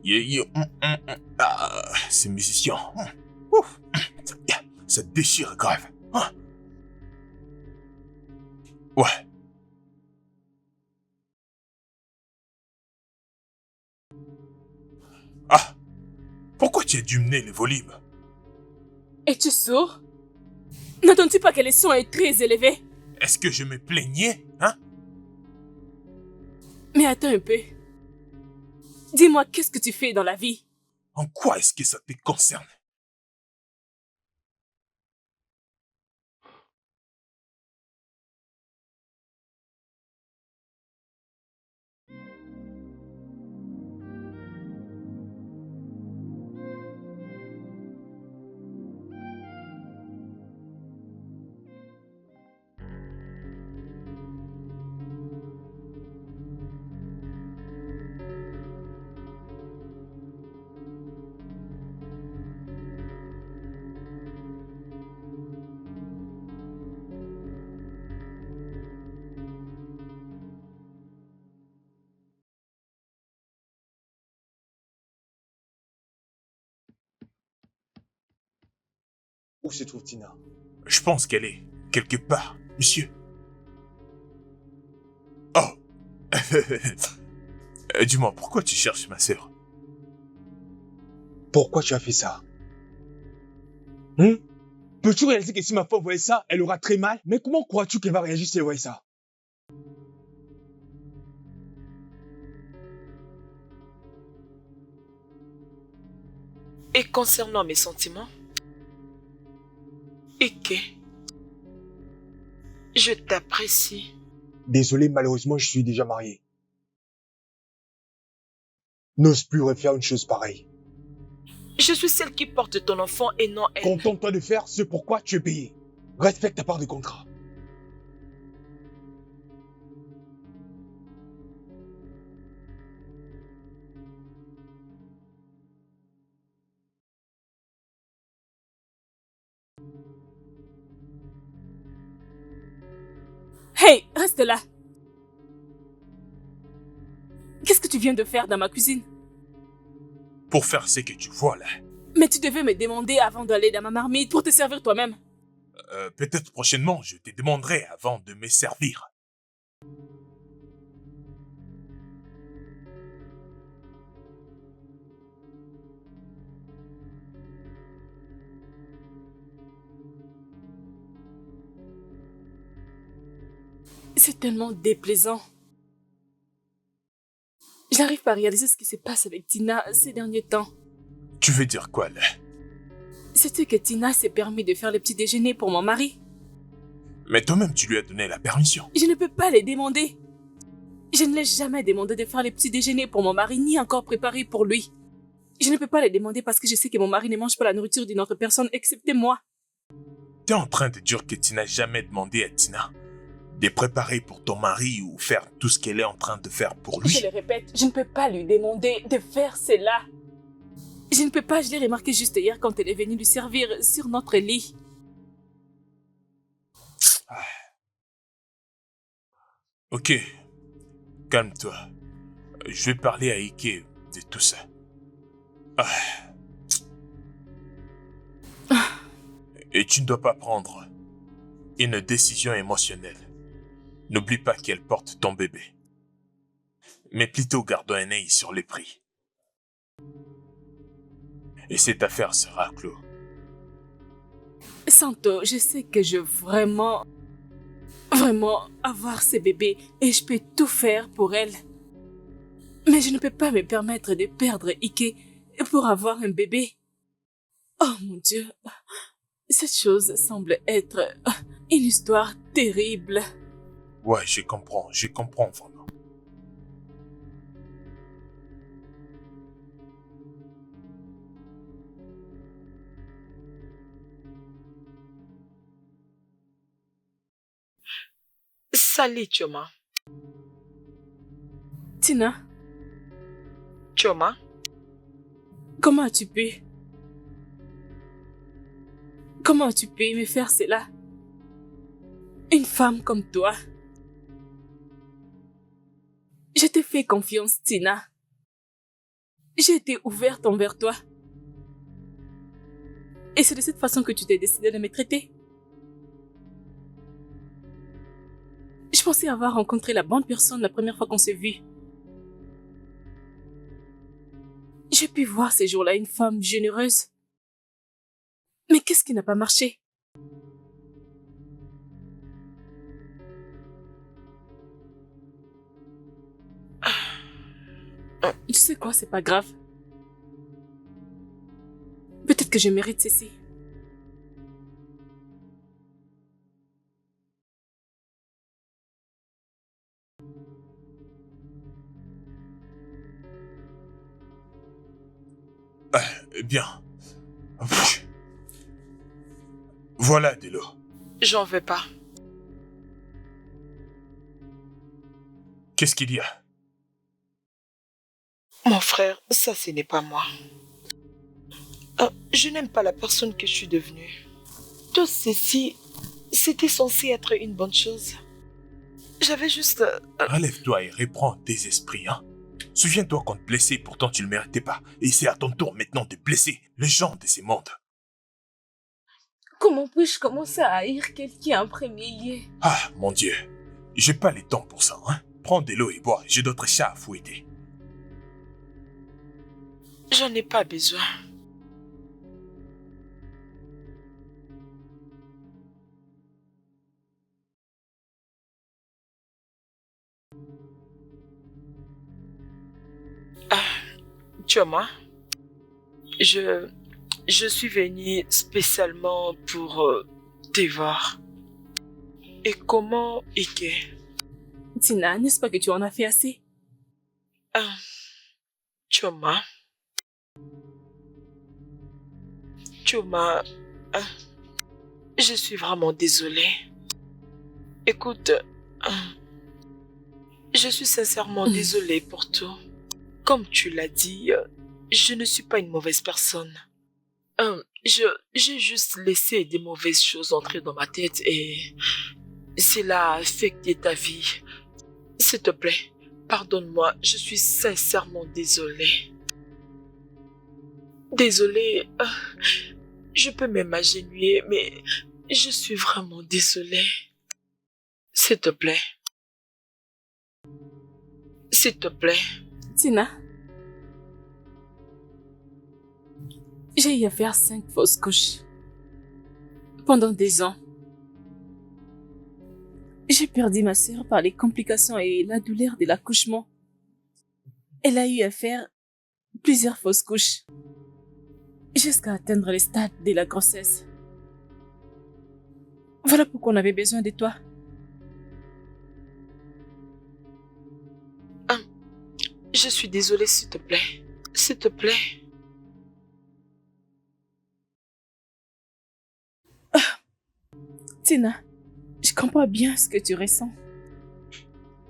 Yeah. Ah, ces musiciens. Ouf. Yeah, ça déchire grave. Hein? Ouais. Ah, pourquoi tu as dû mener les volumes? Es-tu sourd? N'entends-tu pas que le son est très élevé? Est-ce que je me plaignais, hein? Mais attends un peu. Dis-moi, qu'est-ce que tu fais dans la vie? En quoi est-ce que ça te concerne? Où se trouve Tina? Je pense qu'elle est quelque part, monsieur. Oh. Dis-moi, pourquoi tu cherches ma sœur? Pourquoi tu as fait ça? Peux-tu réaliser que si ma femme voyait ça, elle aura très mal? Mais comment crois-tu qu'elle va réagir si elle voyait ça? Et concernant mes sentiments, Ike, je t'apprécie. Désolé, malheureusement, je suis déjà marié. N'ose plus refaire une chose pareille. Je suis celle qui porte ton enfant et non elle. Contente-toi de faire ce pourquoi tu es payé. Respecte ta part de contrat. Hey, reste là. Qu'est-ce que tu viens de faire dans ma cuisine? Pour faire ce que tu vois là. Mais tu devais me demander avant d'aller dans ma marmite pour te servir toi-même. Peut-être prochainement, je te demanderai avant de me servir. C'est tellement déplaisant. J'arrive pas à réaliser ce qui se passe avec Tina ces derniers temps. Tu veux dire quoi là? Sais-tu que Tina s'est permis de faire le petit déjeuner pour mon mari? Mais toi-même, tu lui as donné la permission. Je ne peux pas les demander. Je ne l'ai jamais demandé de faire le petit déjeuner pour mon mari, ni encore préparer pour lui. Je ne peux pas les demander parce que je sais que mon mari ne mange pas la nourriture d'une autre personne excepté moi. T'es en train de dire que tu n'as jamais demandé à Tina de préparer pour ton mari ou faire tout ce qu'elle est en train de faire pour lui. Je le répète, je ne peux pas lui demander de faire cela. Je ne peux pas, je l'ai remarqué juste hier quand elle est venue lui servir sur notre lit. Ok, calme-toi. Je vais parler à Ike de tout ça. Et tu ne dois pas prendre une décision émotionnelle. N'oublie pas qu'elle porte ton bébé. Mais plutôt garde un œil sur les prix. Et cette affaire sera clos. Santo, je sais que je veux vraiment avoir ce bébé et je peux tout faire pour elle. Mais je ne peux pas me permettre de perdre Ike pour avoir un bébé. Oh mon Dieu, cette chose semble être une histoire terrible. Ouais, je comprends vraiment. Salut, Choma. Tina, Choma, comment as-tu pu? Comment as-tu pu me faire cela? Une femme comme toi. Je t'ai fait confiance, Tina. J'ai été ouverte envers toi. Et c'est de cette façon que tu t'es décidé de me traiter. Je pensais avoir rencontré la bonne personne la première fois qu'on s'est vu. J'ai pu voir ces jours-là une femme généreuse. Mais qu'est-ce qui n'a pas marché? Tu sais quoi, c'est pas grave. Peut-être que je mérite ceci. Bien. Voilà de l'eau. j'en veux pas. Qu'est-ce qu'il y a? Mon frère, ça ce n'est pas moi. Je n'aime pas la personne que je suis devenue. Tout ceci, c'était censé être une bonne chose. J'avais juste... Relève-toi et reprends tes esprits, hein. Souviens-toi qu'on te blessait, pourtant tu ne le méritais pas. Et c'est à ton tour maintenant de blesser les gens de ces mondes. Comment puis-je commencer à haïr quelqu'un en premier lieu? Ah, mon Dieu. J'ai pas le temps pour ça, hein. Prends de l'eau et bois, j'ai d'autres chats à fouetter. J'en ai pas besoin. Choma, je suis venue spécialement pour te voir. Et comment Ike? Tina, n'est-ce pas que tu en as fait assez? Choma, je suis vraiment désolée. Écoute, je suis sincèrement désolée pour tout. Comme tu l'as dit, je ne suis pas une mauvaise personne. J'ai juste laissé des mauvaises choses entrer dans ma tête et cela a affecté ta vie. S'il te plaît, pardonne-moi, je suis sincèrement désolée. Désolée, je peux même m'agenouiller, mais je suis vraiment désolée. S'il te plaît. S'il te plaît. Tina, j'ai eu à faire 5 fausses couches. Pendant des ans. J'ai perdu ma sœur par les complications et la douleur de l'accouchement. Elle a eu à faire plusieurs fausses couches. Jusqu'à atteindre le stade de la grossesse. Voilà pourquoi on avait besoin de toi. Je suis désolée, s'il te plaît. S'il te plaît. Tina, je comprends bien ce que tu ressens.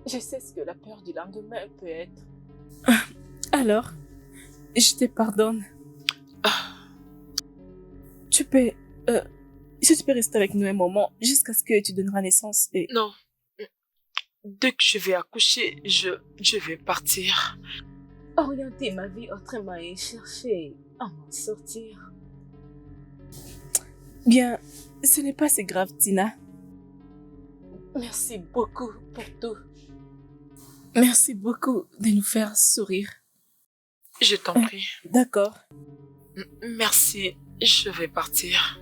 Je sais ce que la peur du lendemain peut être. Alors, je te pardonne. Tu peux... si tu peux rester avec nous un moment jusqu'à ce que tu donneras naissance et... Non. Dès que je vais accoucher, je vais partir. Orienter ma vie autrement et chercher à m'en sortir. Bien, ce n'est pas si grave, Tina. Merci beaucoup pour tout. Merci beaucoup de nous faire sourire. Je t'en prie. D'accord. Merci, je vais partir.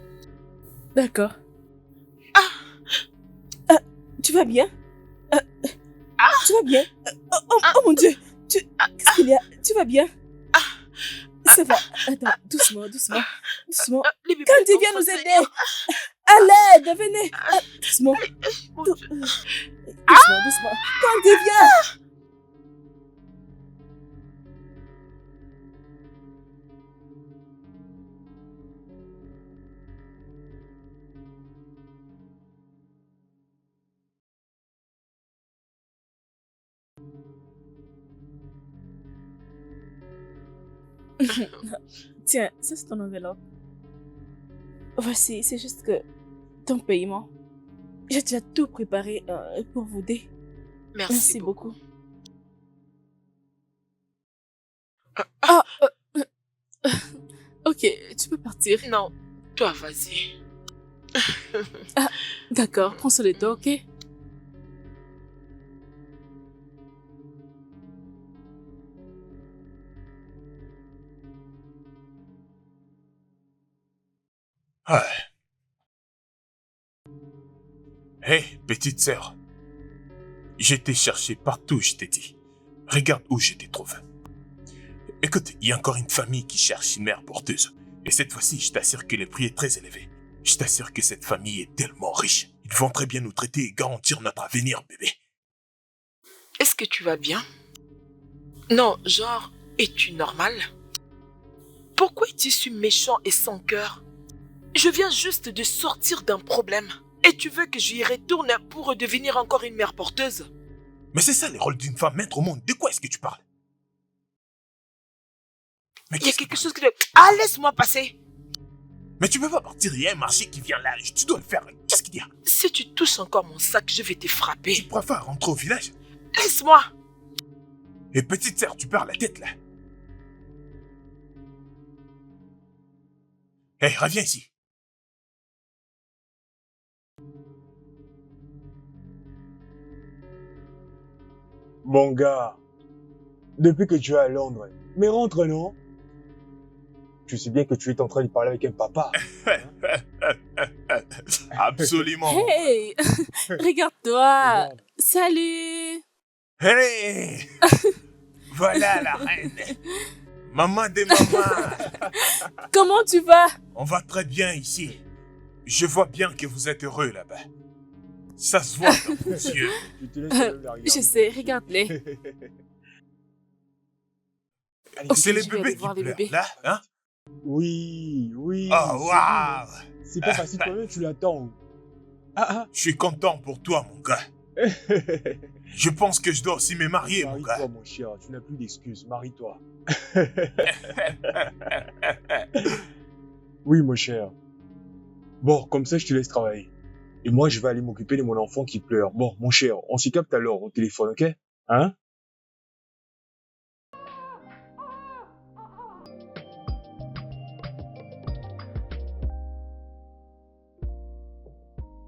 D'accord. Tu vas bien? Tu vas bien? Oh mon Dieu! Qu'est-ce qu'il y a? Tu vas bien? Ça va. Attends, doucement. Candy, viens nous aider! À l'aide, venez! Doucement. Doucement. Candy, viens! Tiens, ça c'est ton enveloppe. Voici, c'est juste que ton paiement. J'ai déjà tout préparé pour vous aider. Merci beaucoup. Ah, Ok, tu peux partir. non, toi, vas-y. D'accord, prends soin de toi, ok? Ah. Hé, petite sœur. Je t'ai cherché partout, je t'ai dit. Regarde où je te trouve. Écoute, il y a encore une famille qui cherche une mère porteuse. Et cette fois-ci, je t'assure que le prix est très élevé. Je t'assure que cette famille est tellement riche. Ils vont très bien nous traiter et garantir notre avenir, bébé. Est-ce que tu vas bien? Non, genre, es-tu normal? Pourquoi es-tu si méchant et sans cœur? Je viens juste de sortir d'un problème. Et tu veux que j'y retourne pour redevenir encore une mère porteuse? Mais c'est ça le rôle d'une femme, mettre au monde. De quoi est-ce que tu parles? Mais Il y a quelque chose que... Ah, laisse-moi passer! Mais tu peux pas partir, il y a un marché qui vient là, tu dois le faire. Qu'est-ce qu'il y a? Si tu touches encore mon sac, je vais te frapper. Tu préfères rentrer au village? Laisse-moi! Et petite sœur, tu perds la tête là. Hé, reviens ici. Mon gars, depuis que tu es à Londres, mais rentre, non? Tu sais bien que tu es en train de parler avec un papa. Absolument. Hey! Regarde-toi! Regarde. Salut! Hey! Voilà la reine. Maman des mamans. Comment tu vas? On va très bien ici. Je vois bien que vous êtes heureux là-bas. Ça se voit dans vos yeux. Je te laisse même la regarder. Je sais, regarde-les. Allez, Ok, C'est les je vais aller bébés qui voir les pleurent, bébés. là, hein? Oui, oui. Oh, c'est waouh! bon. C'est pas facile, toi-même tu l'attends. Ah, Je suis content pour toi, mon gars. ah. Je pense que je dois aussi me marier, mon gars. Marie-toi, mon cher, tu n'as plus d'excuses, marie-toi. Oui, mon cher. Bon, comme ça, je te laisse travailler. Et moi, je vais aller m'occuper de mon enfant qui pleure. Bon, mon cher, on s'y capte alors au téléphone, ok? Hein?